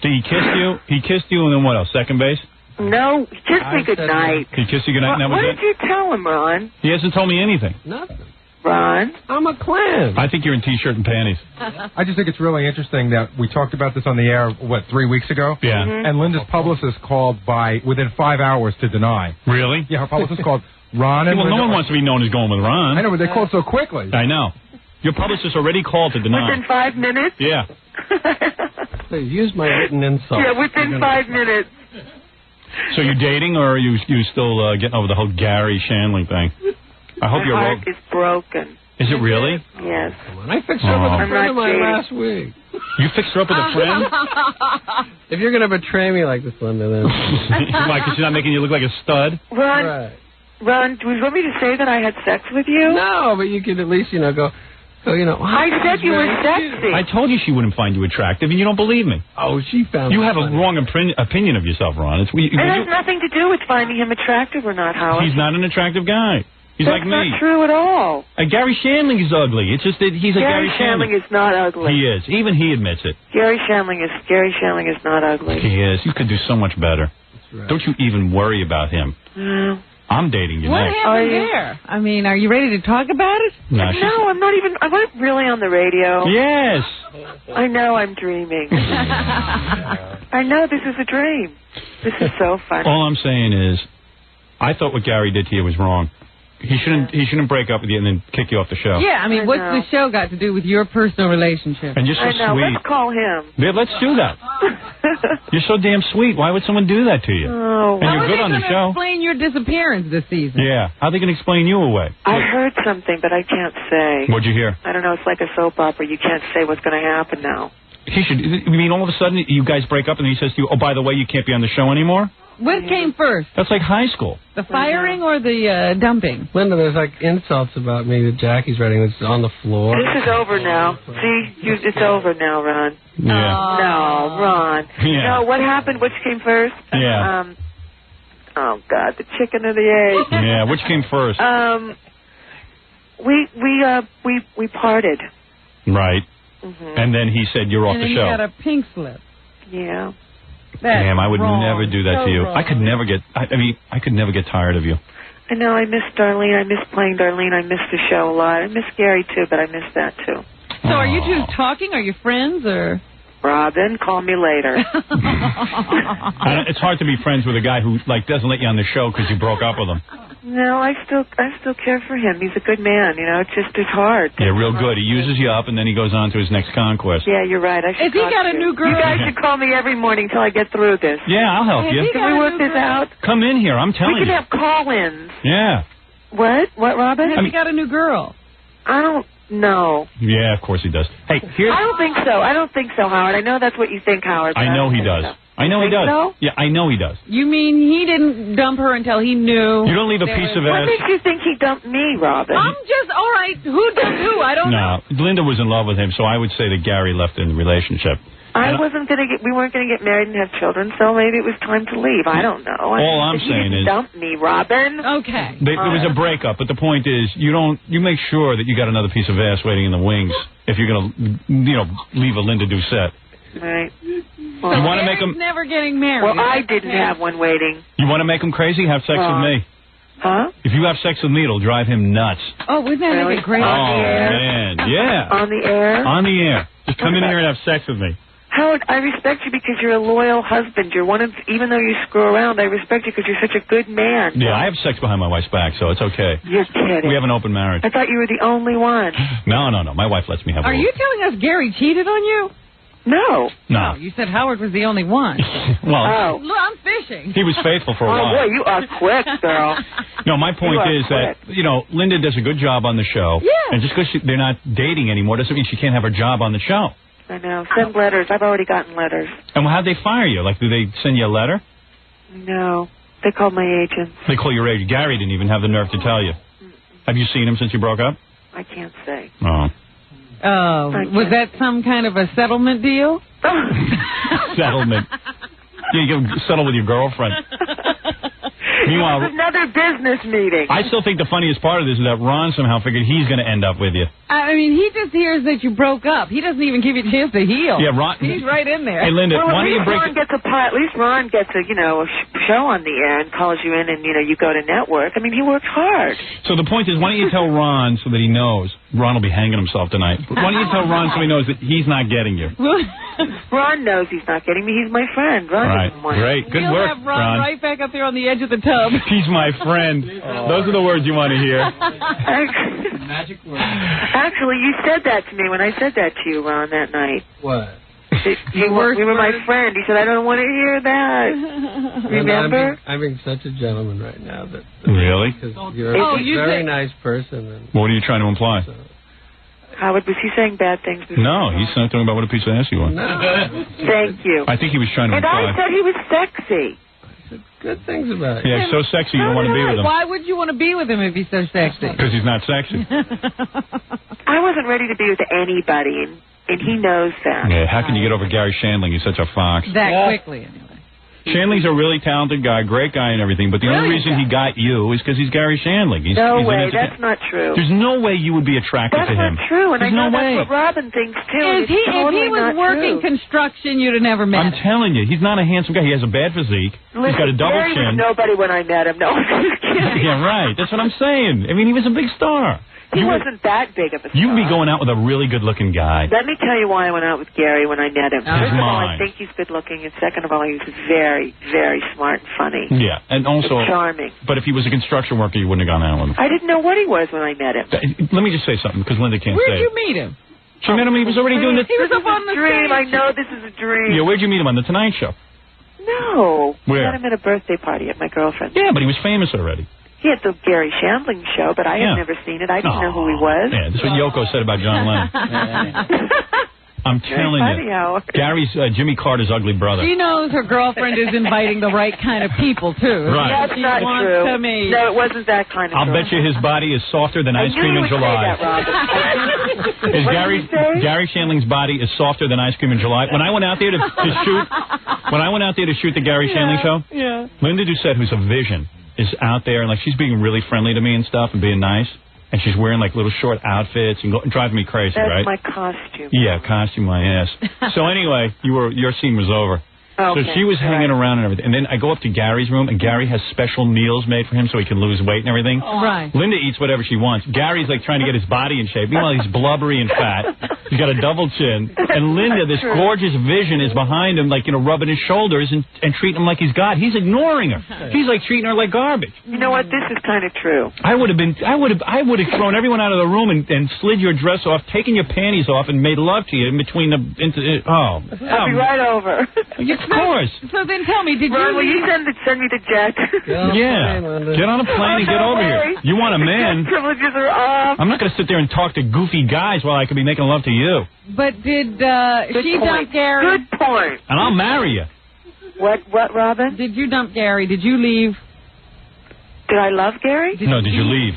S1: Did he kiss you? He kissed you, and then what else? Second base?
S8: No, he kissed me goodnight.
S1: He kissed you goodnight, and that was
S8: What did you tell him, Ron?
S1: He hasn't told me anything.
S5: Nothing.
S8: Ron?
S5: I'm a clam.
S1: I think you're in T-shirt and panties.
S3: I just think it's really interesting that we talked about this on the air, 3 weeks ago?
S1: Yeah.
S3: And Linda's publicist called within 5 hours to deny.
S1: Really?
S3: Yeah, her publicist called Ron and
S1: well,
S3: Linda.
S1: no one wants to be known as going with Ron.
S3: I know, but they called so quickly.
S1: I know. Your publicist already called to deny.
S8: Within 5 minutes?
S1: Yeah.
S5: Please use my written insult.
S8: Yeah, within 5 minutes.
S1: So you're dating, or are you still getting over the whole Gary Shandling thing? I hope
S8: My heart is broken.
S1: Is it really?
S8: Yes.
S5: I fixed her up with a friend of mine last week.
S1: You fixed her up with a friend?
S5: If you're going to betray me like this, Linda, then...
S1: Why, because she's not making you look like a stud?
S8: Ron, do you want me to say that I had sex with you?
S5: No, but you could at least, go,
S8: I said you were sexy.
S1: I told you she wouldn't find you attractive, and you don't believe me.
S5: Oh, she found
S1: You have a wrong opinion of yourself, Ron.
S8: It has nothing to do with finding him attractive or not, Howard.
S1: He's not an attractive guy. He's
S8: That's
S1: like me.
S8: That's not true at all.
S1: Gary Shandling is ugly. It's just that he's a Gary
S8: Shandling is not ugly.
S1: He is. Even he admits it.
S8: Gary Shandling is not ugly.
S1: He is. You could do so much better.
S5: Right.
S1: Don't you even worry about him. I'm dating you
S2: what
S1: next.
S2: happened there? I mean, are you ready to talk about it?
S1: No,
S8: I'm not even. I'm not really on the radio.
S1: Yes.
S8: I know I'm dreaming. I know this is a dream. This is so funny.
S1: All I'm saying is, I thought what Gary did to you was wrong. He shouldn't break up with you and then kick you off the show.
S2: Yeah, I mean, what's the show got to do with your personal relationship?
S1: And you're so sweet.
S8: Let's call him.
S1: Yeah, let's do that. You're so damn sweet. Why would someone do that to you?
S8: Oh,
S1: and you're good on the show.
S2: Explain your disappearance this season.
S1: Yeah. How are they going to explain you away?
S8: I heard something, but I can't say.
S1: What'd you hear?
S8: I don't know. It's like a soap opera. You can't say what's going to happen now.
S1: He should. You mean all of a sudden you guys break up and he says to you, "Oh, by the way, you can't be on the show anymore"?
S2: What came first?
S1: That's like high school.
S2: The firing or the dumping?
S5: Linda, there's like insults about me that Jackie's writing that's on the floor.
S8: This is over now. See, it's over now, Ron.
S1: Yeah.
S8: No, Ron.
S1: Yeah.
S8: No, what happened? Which came first?
S1: Yeah.
S8: Oh God, the chicken or the egg?
S1: Yeah. Which came first?
S8: We parted.
S1: Right. And then he said, "You're off the show."
S2: And then you got a pink slip.
S8: Yeah.
S1: Damn, I would
S2: wrong.
S1: never do that
S2: So
S1: to you.
S2: wrong.
S1: I could never get. I could never get tired of you.
S8: I know. I miss Darlene. I miss playing Darlene. I miss the show a lot. I miss Gary too, but I miss that too.
S2: So are you two talking? Are you friends or?
S8: Robin, call me later.
S1: It's hard to be friends with a guy who doesn't let you on the show because you broke up with him.
S8: No, I still care for him. He's a good man. It's hard.
S1: Yeah, real good. He uses you up and then he goes on to his next conquest.
S8: Yeah, you're right. I should.
S2: Has he got a new girl?
S8: You guys should call me every morning till I get through this.
S1: Yeah, I'll help you.
S8: Can we work this out?
S1: Come in here. I'm telling
S8: you. We can have call-ins.
S1: Yeah.
S8: What, Robin?
S2: Has he got a new girl?
S8: I don't know.
S1: Yeah, of course he does. Hey, here's...
S8: I don't think so, Howard. I know that's what you think, Howard.
S1: I know he does. I know he does.
S8: So?
S1: Yeah, I know he does.
S2: You mean he didn't dump her until he knew?
S1: You don't leave a piece of
S8: What
S1: ass...
S8: makes you think he dumped me, Robin?
S2: I'm just, all right, who dumped who? I don't know.
S1: No, Linda was in love with him, so I would say that Gary left in the relationship.
S8: We weren't going to get married and have children, so maybe it was time to leave. I don't know.
S1: All I'm saying is...
S8: dump me, Robin.
S2: Okay.
S1: There was a breakup, but the point is, you make sure that you got another piece of ass waiting in the wings if you're going to, leave a Linda Doucette.
S8: Right.
S2: Well,
S1: you want to make him...
S2: never getting married.
S8: Well, I didn't have one waiting.
S1: You want to make him crazy? Have sex with me.
S8: Huh?
S1: If you have sex with me, it'll drive him nuts.
S2: Oh, wouldn't that make it great?
S1: Oh, man, yeah.
S8: On the air?
S1: On the air. Just come in here and have sex with me.
S8: Howard, I respect you because you're a loyal husband. You're one of, even though you screw around, I respect you because you're such a good man.
S1: Yeah, I have sex behind my wife's back, so it's okay.
S8: You're kidding.
S1: We have an open marriage.
S8: I thought you were the only one.
S1: No. My wife lets me have
S2: Are you telling us Gary cheated on you?
S8: No.
S1: No.
S2: You said Howard was the only one.
S1: Well,
S2: Look, I'm fishing.
S1: he was faithful for a
S8: Oh,
S1: while.
S8: boy, you are quick, girl.
S1: No, my point
S8: You are
S1: is that, Linda does a good job on the show.
S2: Yeah.
S1: And just because they're not dating anymore doesn't mean she can't have her job on the show.
S8: I know. Send letters. I've already gotten letters.
S1: And how'd they fire you? Like, do they send you a letter?
S8: No. They called my agent.
S1: They call your agent. Gary didn't even have the nerve to tell you. Have you seen him since you broke up?
S8: I can't say.
S1: Oh.
S2: Was that some kind of a settlement deal?
S1: Settlement. Yeah, you can settle with your girlfriend. Meanwhile,
S8: another business meeting.
S1: I still think the funniest part of this is that Ron somehow figured he's going to end up with you.
S2: I mean, he just hears that you broke up. He doesn't even give you a chance to heal.
S1: Yeah, Ron.
S2: He's right in there.
S1: Hey, Linda,
S8: Well,
S1: why don't you break?
S8: at least Ron gets a show on the air and calls you in, and you go to network. I mean, he works hard.
S1: So the point is, why don't you tell Ron so that he knows? Ron will be hanging himself tonight. Why don't you tell Ron so he knows that he's not getting you?
S8: Ron knows he's not getting me. He's my friend. Ron doesn't want
S1: Great. Good
S2: We'll
S1: work,
S2: have Ron right back up there on the edge of the tub.
S1: He's my friend. Those are the words you want to hear.
S4: Magic word.
S8: Actually, you said that to me when I said that to you, Ron, that night.
S5: What?
S8: We were my friend. He said, I don't want to hear that. Remember?
S5: I'm being such a gentleman right now.
S1: Really?
S5: Because you're a very nice person. And
S1: What are you trying to imply?
S8: Howard, was he saying bad things?
S1: No, he's not talking about what a piece of ass you are.
S5: No.
S8: Thank you.
S1: I think he was trying to
S8: And
S1: imply.
S8: I said he was sexy.
S5: Good things about it.
S1: Yeah, he's so sexy you don't want to be with him.
S2: Why would you want to be with him if he's so sexy?
S1: Because he's not sexy.
S8: I wasn't ready to be with anybody, and he knows that.
S1: Yeah, how can you get over Gary Shandling? He's such a fox.
S2: That quickly, anyway.
S1: Shandling's a really talented guy, great guy and everything, but the only reason he got you is because he's Gary Shandling. He's
S8: No
S1: an
S8: way, that's not true.
S1: There's no way you would be attracted
S8: That's
S1: to him.
S8: not true, and
S1: There's
S8: I know
S1: no
S8: that's
S1: way.
S8: what Robin thinks too. and
S2: If he was working
S8: true.
S2: construction, you'd have never met
S1: I'm
S2: him.
S1: telling you, he's not a handsome guy. He has a bad physique. He's got a double
S8: Gary was
S1: chin.
S8: nobody when I met him. No, I'm just kidding.
S1: Yeah, right. That's what I'm saying. I mean, he was a big star.
S8: He wasn't that big of a star.
S1: You'd be going out with a really good-looking guy.
S8: Let me tell you why I went out with Gary when I met him. First of all, I
S1: mine.
S8: think he's good-looking, and second of all, he's very, very smart and funny.
S1: Yeah, and also...
S8: Charming.
S1: But if he was a construction worker, you wouldn't have gone out with him.
S8: I didn't know what he was when I met him.
S1: Let me just say something, because Linda can't
S2: Where'd
S1: say
S2: you
S1: it.
S2: meet him?
S1: She met him, he was already doing
S2: He was up on the
S8: dream. I
S2: stage.
S8: know this is a dream.
S1: Yeah, where'd you meet him? On The Tonight Show?
S8: No.
S1: Where?
S8: I met him at a birthday party at my girlfriend's.
S1: Yeah, but he was famous already.
S8: He had the Gary Shandling show, but I had never seen it. I didn't know who he was.
S1: Yeah, that's what Yoko said about John Lennon. I'm telling
S8: funny,
S1: you.
S8: Howard.
S1: Gary's Jimmy Carter's ugly brother.
S2: She knows her girlfriend is inviting the right kind of people, too.
S1: Right.
S8: That's
S2: She
S8: not
S2: wants
S8: true.
S2: to meet.
S8: No, it wasn't that kind of
S1: I'll bet you his body is softer than ice cream in July. Is Gary Shandling's body is softer than ice cream in July? When I went out there to shoot the Gary Shandling show, Linda Doucette, who's a vision, is out there and like she's being really friendly to me and stuff and being nice, and she's wearing like little short outfits and driving me crazy, right?
S8: That's my costume.
S1: Yeah, costume my ass. So anyway, your scene was over.
S8: Okay,
S1: So she was hanging around and everything. And then I go up to Gary's room, and Gary has special meals made for him so he can lose weight and everything.
S2: Right.
S1: Linda eats whatever she wants. Gary's like trying to get his body in shape. Meanwhile, he's blubbery and fat. He's got a double chin. And Linda, this gorgeous vision, is behind him, like, rubbing his shoulders and treating him like he's God. He's ignoring her. He's like treating her like garbage.
S8: You know what? This is kind of true.
S1: I would have thrown everyone out of the room and slid your dress off, taken your panties off, and made love to you in between the.
S8: I'll be right over.
S1: Of course.
S2: So then tell me, did
S8: Ron, will
S2: you
S8: you send me the jet?
S1: Yeah. Get on a plane and get over here. You want a man.
S8: Privileges are off.
S1: I'm not going to sit there and talk to goofy guys while I could be making love to you.
S2: But did she dump Gary?
S8: Good point.
S1: And I'll marry you.
S8: What, Robin?
S2: Did you dump Gary? Did you leave?
S8: Did I love Gary?
S1: Did you leave?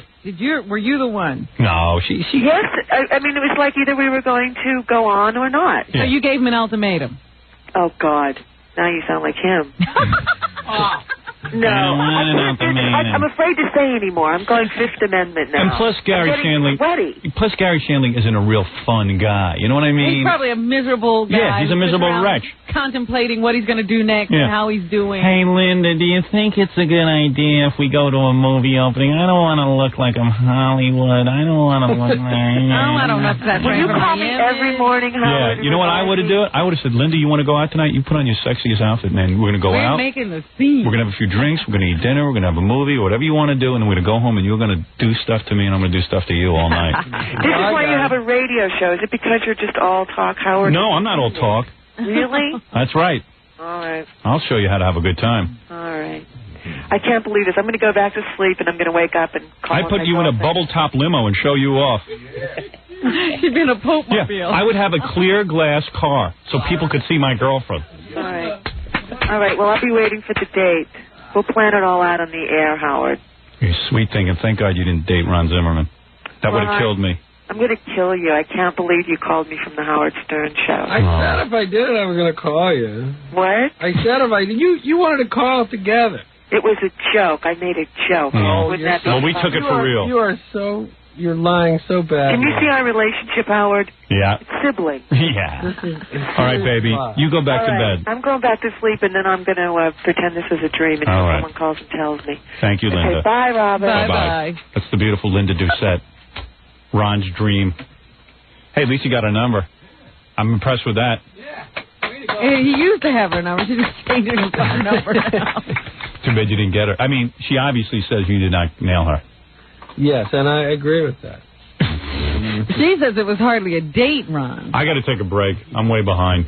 S2: Were you the one?
S1: No, she.
S8: Yes, I mean, it was like either we were going to go on or not.
S2: So you gave him an ultimatum.
S8: Oh, God. Now you sound like him. No, I'm afraid to say anymore. I'm going Fifth Amendment now.
S1: And plus, Gary Shandling. Plus, Gary Shandling isn't a real fun guy. You know what I mean?
S2: He's probably a miserable guy.
S1: Yeah, he's a miserable wretch.
S2: Contemplating what he's going to do next and how he's doing.
S9: Hey, Linda, do you think it's a good idea if we go to a movie opening? I don't want to look like I'm Hollywood. I don't want to look like...
S2: I don't know if that's
S8: Will you call me every morning, Howard?
S1: Yeah, you know what I would have done? I would have said, Linda, you want to go out tonight? You put on your sexiest outfit, man. We're going to go out.
S2: We're making the scene.
S1: We're going to have a few drinks. We're going to eat dinner. We're going to have a movie or whatever you want to do, and then we're going to go home, and you're going to do stuff to me, and I'm going to do stuff to you all night.
S8: This is why you have a radio show. Is it because you're just all talk, Howard?
S1: No, I'm not all talk.
S8: Really?
S1: That's right.
S8: All right.
S1: I'll show you how to have a good time.
S8: All right. I can't believe this. I'm going to go back to sleep, and I'm going to wake up and call
S1: I'd put you in a bubble-top limo and show you off.
S2: You'd be in a Pope mobile.
S1: Yeah, I would have a clear glass car so people could see my girlfriend.
S8: All right. All right. Well, I'll be waiting for the date. We'll plan it all out on the air, Howard.
S1: You're sweet thinking. Thank God you didn't date Ron Zimmerman. That would have killed me.
S8: I'm going to kill you. I can't believe you called me from the Howard Stern show.
S5: I said if I did it, I was going to call you.
S8: What?
S5: I said if I did. You wanted to call together.
S8: It was a joke. I made a joke.
S1: Well, we took it for real.
S5: You are so... You're lying so bad.
S8: Can you see our relationship, Howard?
S1: Yeah.
S8: It's sibling.
S1: Yeah. All right, baby. You go back to bed.
S8: I'm going back to sleep, and then I'm going to pretend this is a dream until someone calls and tells me.
S1: Thank you, Linda.
S8: Okay, bye, Robin.
S2: Bye-bye.
S1: That's the beautiful Linda Doucette. Ron's dream. Hey, at least you got her number. I'm impressed with that.
S2: Yeah. He used to have her number. She just changed her number now.
S1: Too bad you didn't get her. I mean, she obviously says you did not nail her.
S5: Yes, and I agree with that.
S2: She says it was hardly a date, Ron.
S1: I got to take a break. I'm way behind.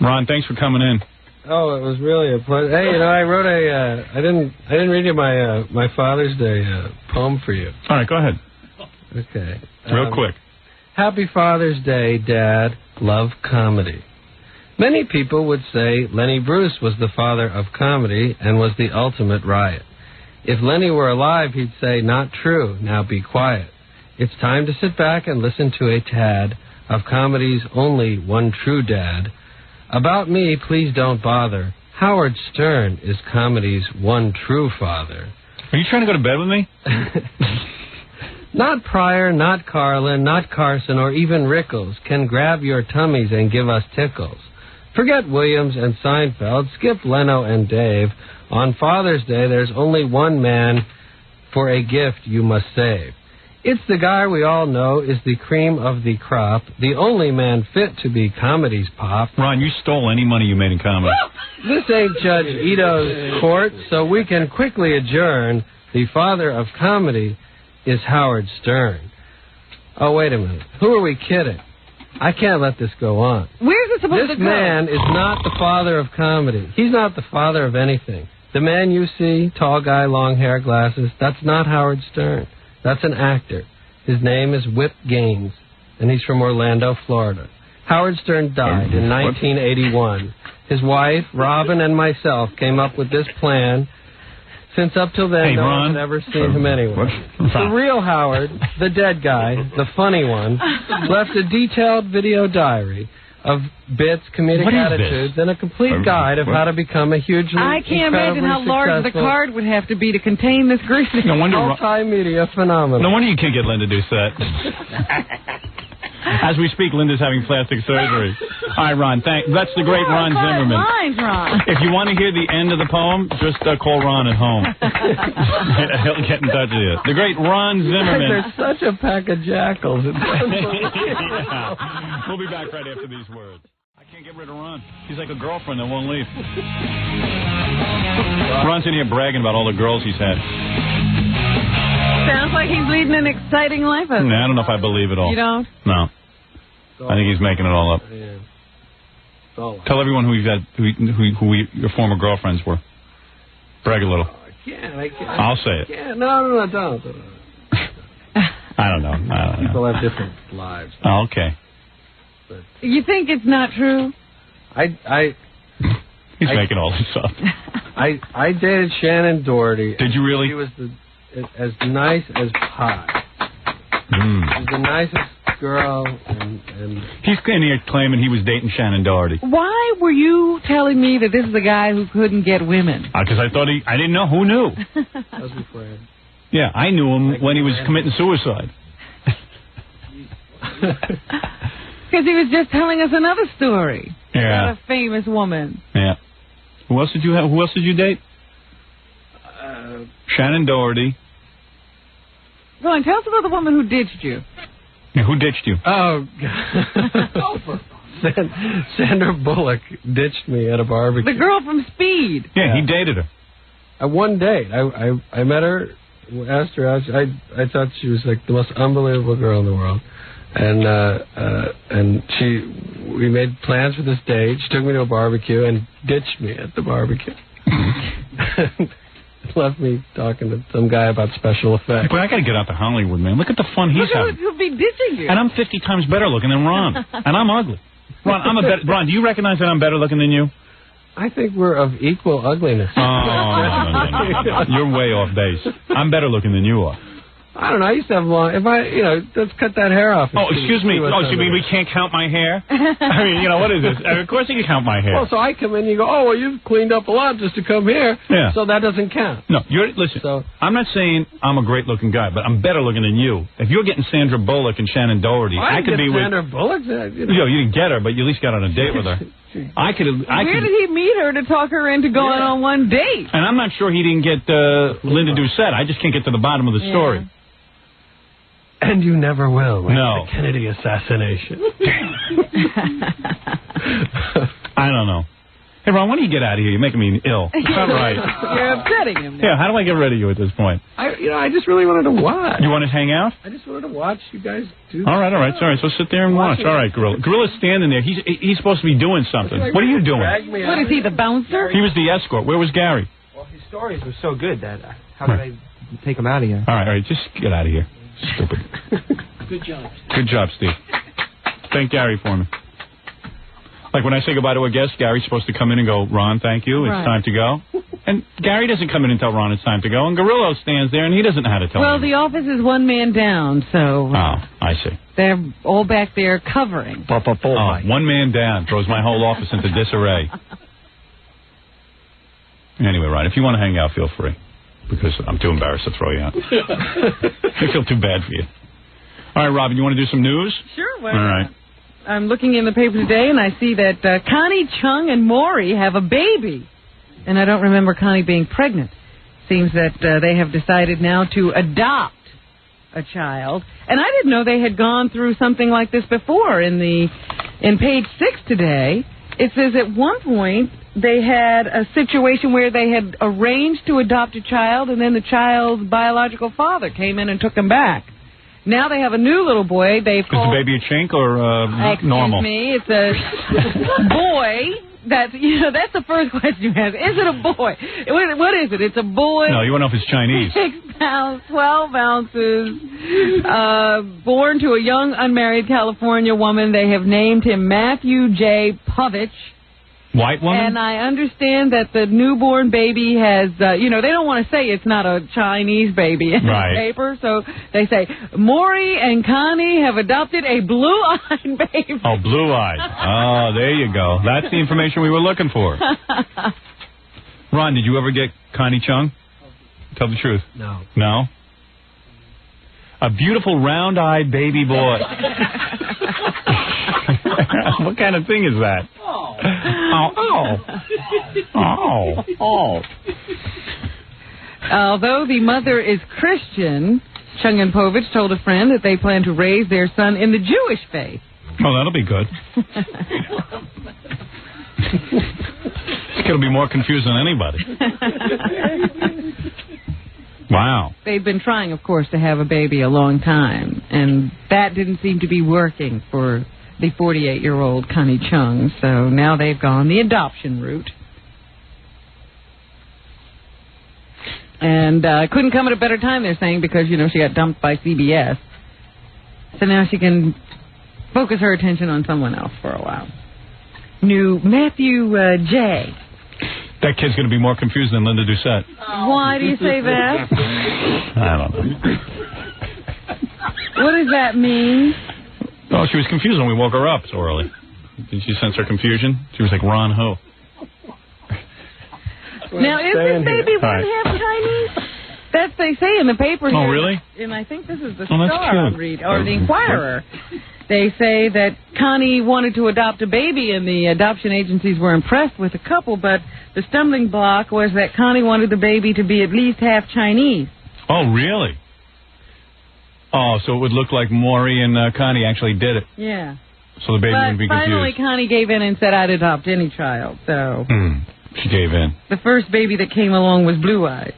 S1: Ron, thanks for coming in.
S5: Oh, it was really a pleasure. Hey, you know, I wrote I didn't read you my Father's Day poem for you.
S1: All right, go ahead.
S5: Okay.
S1: Real quick.
S5: Happy Father's Day, Dad. Love comedy. Many people would say Lenny Bruce was the father of comedy and was the ultimate riot. If Lenny were alive, he'd say, not true, now be quiet. It's time to sit back and listen to a tad of comedy's only one true dad. About me, please don't bother. Howard Stern is comedy's one true father.
S1: Are you trying to go to bed with me?
S5: Not Pryor, not Carlin, not Carson, or even Rickles can grab your tummies and give us tickles. Forget Williams and Seinfeld, skip Leno and Dave. On Father's Day, there's only one man for a gift you must save. It's the guy we all know is the cream of the crop, the only man fit to be comedy's pop.
S1: Ron, you stole any money you made in comedy.
S5: This ain't Judge Ito's court, so we can quickly adjourn. The father of comedy is Howard Stern. Oh, wait a minute. Who are we kidding? I can't let this go on.
S2: Where's it supposed to go?
S5: This man is not the father of comedy. He's not the father of anything. The man you see, tall guy, long hair, glasses, that's not Howard Stern. That's an actor. His name is Whip Gaines, and he's from Orlando, Florida. Howard Stern died in 1981. His wife, Robin, and myself came up with this plan. Since up till then, no one had ever seen him anyway. The real Howard, the dead guy, the funny one, left a detailed video diary of bits, comedic attitudes, and a complete guide of how to become a hugely
S2: I can't imagine how large the card would have to be to contain this greasy
S5: multimedia phenomenon.
S1: No wonder you can't get Linda Doucette. As we speak, Linda's having plastic surgery. All right, Ron, that's the great Ron Zimmerman.
S2: Lines, Ron.
S1: If you want to hear the end of the poem, just call Ron at home. He'll get in touch with you. The great Ron Zimmerman.
S5: They're such a pack of jackals.
S1: Yeah. We'll be back right after these words. I can't get rid of Ron. He's like a girlfriend that won't leave. Ron's in here bragging about all the girls he's had.
S2: Sounds like he's leading an exciting life.
S1: I don't know if I believe it all.
S2: You don't?
S1: No. I think he's making it all up.
S5: Yeah.
S1: Tell everyone who your former girlfriends were. Brag a little.
S5: I can't.
S1: I'll say it.
S5: No, don't.
S1: I don't know.
S5: People have different lives.
S1: Oh, okay.
S5: But
S2: you think it's not true?
S1: He's making all this up.
S5: I dated Shannon Doherty.
S1: Did you really?
S5: She was as nice as pie. She was the nicest girl, and
S1: he's in here claiming he was dating Shannon Doherty.
S2: Why were you telling me that this is a guy who couldn't get women?
S1: Because I thought I didn't know. Who knew?
S5: That was before.
S1: Yeah, I knew him when he was committing suicide.
S2: Because he was just telling us another story about a famous woman.
S1: Yeah. Who else did you have? Who else did you date? Shannon Doherty.
S2: Go on, tell us about the woman who ditched you.
S1: Yeah, who ditched you?
S5: Oh, Sandra Bullock ditched me at a barbecue.
S2: The girl from Speed.
S1: Yeah, he dated her.
S5: One date. I met her, asked her out. I thought she was like the most unbelievable girl in the world. And we made plans for this date. She took me to a barbecue and ditched me at the barbecue. Left me talking to some guy about special effects.
S1: Boy, I got to get out to Hollywood, man. Look at the fun he's having.
S2: He'll be ditching you.
S1: And I'm 50 times better looking than Ron. And I'm ugly. Ron, do you recognize that I'm better looking than you?
S5: I think we're of equal ugliness.
S1: Oh, no. You're way off base. I'm better looking than you are.
S5: I don't know. I used to have long. Let's cut that hair off.
S1: Oh, excuse me. Oh, so you mean we can't count my hair? I mean, what is this? Of course you can count my hair.
S5: Well, so I come in and you go, oh, well, you've cleaned up a lot just to come here.
S1: Yeah.
S5: So that doesn't count.
S1: No, listen, I'm not saying I'm a great-looking guy, but I'm better looking than you. If you're getting Sandra Bullock and Shannon Doherty, I could be with...
S5: Sandra Bullock?
S1: You didn't get her, but you at least got on a date with her.
S2: Where did he meet her to talk her into going on one date?
S1: And I'm not sure he didn't get Linda Doucette. I just can't get to the bottom of the story.
S5: And you never will. Like
S1: No.
S5: the Kennedy assassination.
S1: I don't know. Hey, Ron, why don't you get out of here? You're making me ill. It's not right.
S2: You're upsetting him now.
S1: Yeah, how do I get rid of you at this point?
S5: I just really wanted to watch.
S1: You want to hang out?
S5: I just wanted to watch you guys do.
S1: All right. Sorry. So sit there and watch. All right, Gorilla. Gorilla's standing there. He's supposed to be doing something. What are you doing?
S2: What is he, the bouncer?
S1: He was the escort. Where was Gary?
S10: Well, his stories were so good that how did I take him out of here?
S1: All right. Just get out of here. Stupid.
S4: Good job.
S1: Good job, Steve. Thank Gary for me. Like when I say goodbye to a guest, Gary's supposed to come in and go, Ron, thank you. It's time to go. And Gary doesn't come in and tell Ron it's time to go. And Gorillo stands there and he doesn't know how to tell him.
S2: Well, the office is one man down, so...
S1: Oh, I see.
S2: They're all back there covering.
S1: One man down throws my whole office into disarray. Anyway, Ron, if you want to hang out, feel free. Because I'm too embarrassed to throw you out. I feel too bad for you. All right, Robin, you want to do some news?
S2: Sure.
S1: All right.
S2: I'm looking in the paper today, and I see that Connie Chung and Maury have a baby. And I don't remember Connie being pregnant. Seems that they have decided now to adopt a child. And I didn't know they had gone through something like this before. In page 6 today, it says at one point they had a situation where they had arranged to adopt a child, and then the child's biological father came in and took him back. Now they have a new little boy. They've called...
S1: Is the baby a chink or normal?
S2: Excuse me. It's a boy. That's the first question you ask. Is it a boy? What is it? It's a boy.
S1: No, you want to know if it's Chinese.
S2: 6 pounds, 12 ounces, born to a young unmarried California woman. They have named him Matthew J. Povich.
S1: White woman?
S2: And I understand that the newborn baby has, they don't want to say it's not a Chinese baby in the paper, so they say, Maury and Connie have adopted a blue-eyed baby.
S1: Oh, blue-eyed. Oh, there you go. That's the information we were looking for. Ron, did you ever get Connie Chung? Tell the truth.
S5: No.
S1: No? A beautiful round-eyed baby boy. What kind of thing is that?
S2: Although the mother is Christian, Chung and Povich told a friend that they plan to raise their son in the Jewish faith.
S1: Oh, that'll be good. It'll be more confused than anybody. Wow.
S2: They've been trying, of course, to have a baby a long time, and that didn't seem to be working for the 48-year-old Connie Chung, so now they've gone the adoption route. And couldn't come at a better time, they're saying, because, she got dumped by CBS. So now she can focus her attention on someone else for a while. New Matthew J.
S1: That kid's going to be more confused than Linda Doucette.
S2: Why do you say that?
S1: I don't know.
S2: What does that mean?
S1: Oh, she was confused when we woke her up so early. Did you sense her confusion? She was like, Ron who?
S2: Now, is this baby one half Chinese? That's they say in the paper here.
S1: Oh, really?
S2: And I think this is the
S1: Oh, that's
S2: Star
S1: cute.
S2: I'm reading, or the Inquirer. They say that Connie wanted to adopt a baby, and the adoption agencies were impressed with the couple, but the stumbling block was that Connie wanted the baby to be at least half Chinese.
S1: Oh, really? Oh, so it would look like Maury and Connie actually did it.
S2: Yeah.
S1: So the baby wouldn't be confused.
S2: Finally, Connie gave in and said, I'd adopt any child, so...
S1: She gave in.
S2: The first baby that came along was blue-eyed.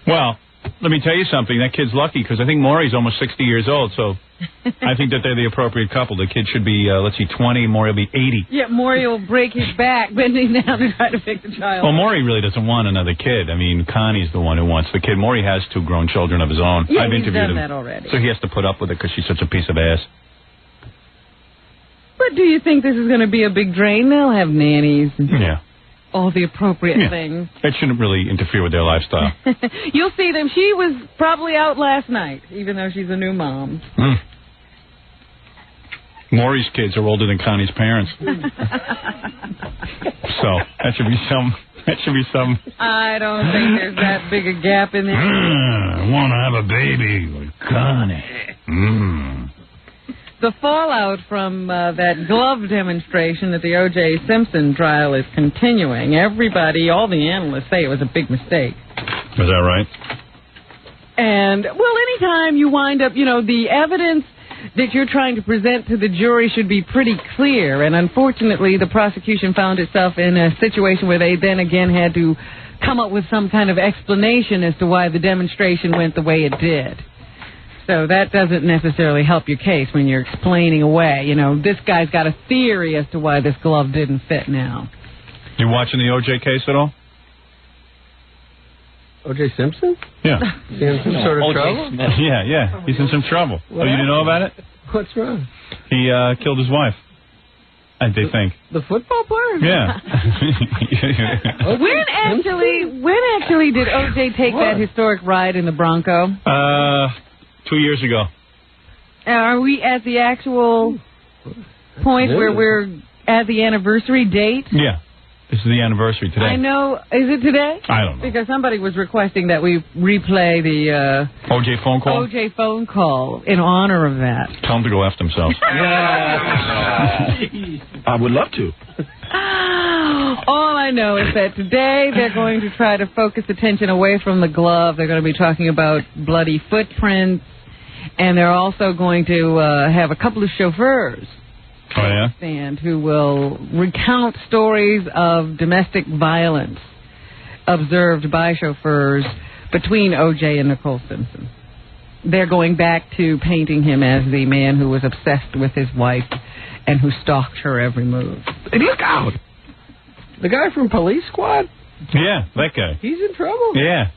S1: Well, let me tell you something. That kid's lucky, because I think Maury's almost 60 years old, so I think that they're the appropriate couple. The kid should be, 20, Maury will be 80.
S2: Yeah, Maury will break his back bending down to try to pick the child.
S1: Well, Maury really doesn't want another kid. I mean, Connie's the one who wants the kid. Maury has 2 grown children of his own.
S2: Yeah,
S1: I've
S2: he's
S1: interviewed
S2: done
S1: him.
S2: that already.
S1: So he has to put up with it because she's such a piece of ass.
S2: But do you think this is going to be a big drain? They'll have nannies and all the appropriate things.
S1: It shouldn't really interfere with their lifestyle.
S2: You'll see them. She was probably out last night, even though she's a new mom.
S1: Maury's kids are older than Connie's parents. So that should be some.
S2: I don't think there's that big a gap in there.
S1: I want to have a baby with Connie.
S2: The fallout from that glove demonstration at the O.J. Simpson trial is continuing. Everybody, all the analysts say it was a big mistake.
S1: Is that right?
S2: And, well, anytime you wind up, the evidence that you're trying to present to the jury should be pretty clear. And unfortunately, the prosecution found itself in a situation where they then again had to come up with some kind of explanation as to why the demonstration went the way it did. So that doesn't necessarily help your case when you're explaining away. This guy's got a theory as to why this glove didn't fit now.
S1: You watching the O.J. case at all?
S5: O.J. Simpson?
S1: Yeah.
S5: Is he in some sort of trouble?
S1: Yeah. He's in some trouble.
S5: What
S1: you didn't know about it?
S5: What's wrong?
S1: He killed his wife. They think.
S5: The football player?
S1: Yeah.
S2: When actually did O.J. take that historic ride in the Bronco?
S1: 2 years ago.
S2: Are we at the actual point where we're at the anniversary date?
S1: Yeah. This is the anniversary today.
S2: I know. Is it today?
S1: I don't know.
S2: Because somebody was requesting that we replay the
S1: O.J. phone call?
S2: O.J. phone call in honor of that.
S1: Tell them to go F themselves.
S11: I would love to.
S2: All I know is that today they're going to try to focus attention away from the glove. They're going to be talking about bloody footprints, and they're also going to have a couple of chauffeurs stand who will recount stories of domestic violence observed by chauffeurs between O.J. and Nicole Simpson. They're going back to painting him as the man who was obsessed with his wife and who stalked her every move.
S5: Hey, look out! The guy from Police Squad?
S1: Yeah, that guy.
S5: He's in trouble.
S1: Yeah.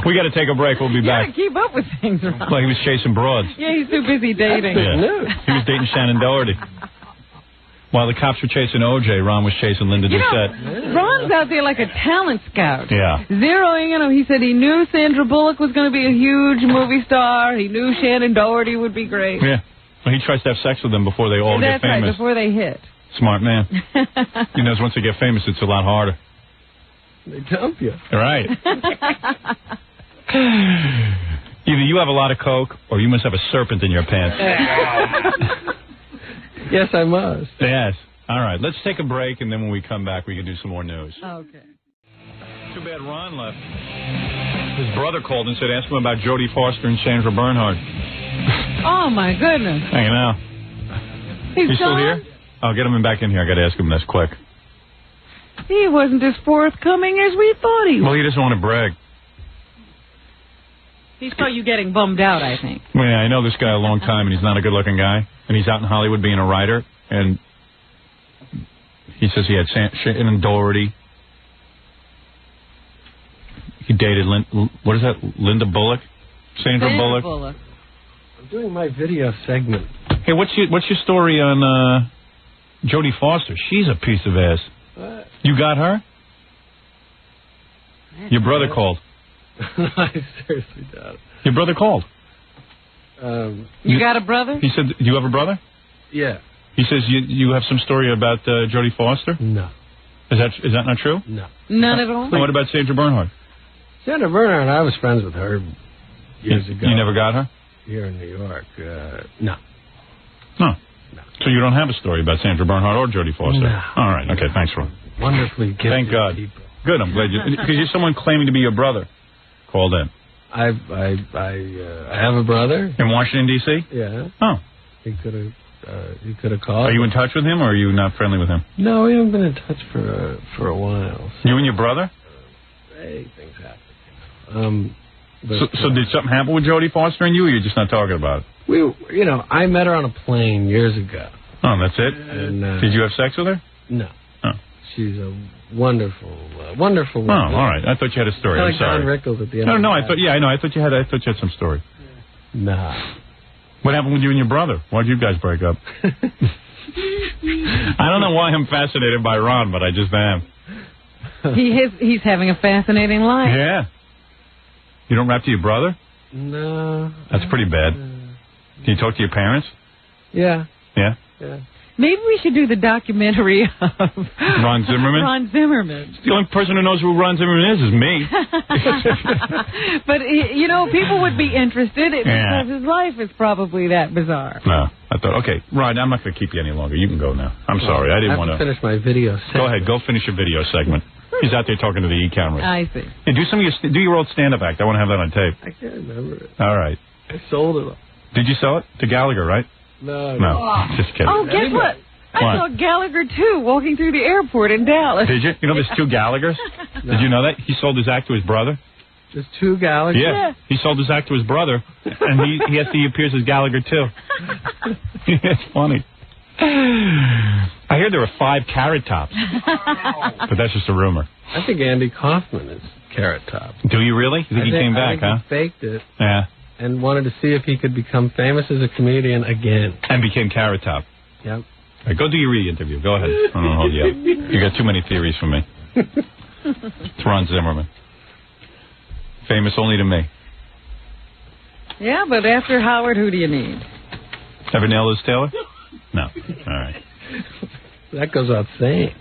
S1: We got to take a break. We'll be back.
S2: You got to keep up with things, Ron.
S1: Well, he was chasing broads.
S2: Yeah, he's too busy dating.
S1: He was dating Shannon Doherty. While the cops were chasing O.J., Ron was chasing Linda Doucette.
S2: Ron's out there like a talent scout.
S1: Yeah.
S2: Zeroing in him. He said he knew Sandra Bullock was going to be a huge movie star. He knew Shannon Doherty would be great.
S1: Yeah. Well, he tries to have sex with them before they all get famous.
S2: That's right, before they hit.
S1: Smart man. He knows once they get famous, it's a lot harder.
S5: They dump you.
S1: Right. Either you have a lot of coke, or you must have a serpent in your pants.
S5: Yes, I must.
S1: Yes. All right. Let's take a break, and then when we come back, we can do some more news.
S2: Okay.
S1: Too bad Ron left. His brother called and said, ask him about Jodie Foster and Sandra Bernhard.
S2: Oh, my goodness.
S1: Hanging out. He's still here? I'll get him back in here. I got to ask him this quick.
S2: He wasn't as forthcoming as we thought he was.
S1: Well, he doesn't want to brag.
S2: He saw you getting bummed out, I think.
S1: Well, yeah, I know this guy a long time, and he's not a good-looking guy. And he's out in Hollywood being a writer. And he says he had Shannon Doherty. He dated, what is that, Linda Bullock? Sandra Bullock.
S5: I'm doing my video segment.
S1: Hey, what's your story on Jodie Foster? She's a piece of ass.
S5: What?
S1: You got her? Your brother called.
S5: I seriously doubt it.
S1: Your brother called.
S2: You got a brother?
S1: He said, do you have a brother?
S5: Yeah.
S1: He says you have some story about Jodie Foster?
S5: No.
S1: Is that not true?
S5: No.
S2: None at all?
S1: And what about Sandra Bernhard?
S5: Sandra Bernhard, I was friends with her years ago.
S1: You never got her?
S5: Here in New York. No.
S1: No. So you don't have a story about Sandra Bernhard or Jodie Foster?
S5: No.
S1: All right. Okay. Thanks, Ron.
S5: Wonderfully gifted
S1: Thank God.
S5: people.
S1: Good. I'm glad you, because you're someone claiming to be your brother. Called in.
S5: I have a brother.
S1: In Washington, D.C.?
S5: Yeah.
S1: Oh.
S5: He could have called.
S1: Are you in touch with him, or are you not friendly with him?
S5: No, we haven't been in touch for a while. So.
S1: You and your brother?
S5: Hey, things happen.
S1: So did something happen with Jodie Foster and you, or you're just not talking about it?
S5: I met her on a plane years ago.
S1: Oh, that's it?
S5: And,
S1: did you have sex with her?
S5: No.
S1: Oh.
S5: She's a wonderful woman.
S1: Oh, all right. I thought you had a story. I'm sorry.
S5: Don Rickles at the end.
S1: No, I thought. Yeah, I know. I thought you had some story.
S5: Nah.
S1: What happened with you and your brother? Why'd you guys break up? I don't know why I'm fascinated by Ron, but I just am.
S2: He's having a fascinating life.
S1: Yeah. You don't rap to your brother?
S5: No.
S1: That's pretty bad. Do you talk to your parents?
S5: Yeah.
S1: Yeah?
S5: Yeah.
S2: Maybe we should do the documentary of
S1: Ron Zimmerman?
S2: Ron Zimmerman.
S1: The only person who knows who Ron Zimmerman is me.
S2: But, people would be interested because his life is probably that bizarre.
S1: No. I thought, okay, Ron, I'm not going to keep you any longer. You can go now. I'm sorry. I didn't want to
S5: finish my video segment.
S1: Go ahead. Go finish your video segment. He's out there talking to the E-cameras.
S2: I see.
S1: Hey, do your old stand-up act. I want to have that on tape.
S5: I can't remember it.
S1: All right.
S5: I sold it.
S1: Did you sell it? To Gallagher, right?
S5: No.
S1: Just kidding.
S2: Oh, guess what? I saw Gallagher, too, walking through the airport in Dallas.
S1: Did you? You know there's two Gallaghers?
S5: No.
S1: Did you know that? He sold his act to his brother.
S5: There's two Gallaghers?
S1: Yeah. He sold his act to his brother, and he appears as Gallagher, too. It's funny. I hear there are 5 Carrot Tops. But that's just a rumor.
S5: I think Andy Kaufman is Carrot Top.
S1: Do you really? You think he came back, huh?
S5: He faked it.
S1: Yeah.
S5: And wanted to see if he could become famous as a comedian again.
S1: And became Carrot Top.
S5: Yep.
S1: All right, go do your re-interview. Go ahead. I don't hold you up. You got too many theories for me. It's Ron Zimmerman. Famous only to me.
S2: Yeah, but after Howard, who do you need?
S1: Ever nail Liz Taylor? No. All right.
S5: That goes without saying.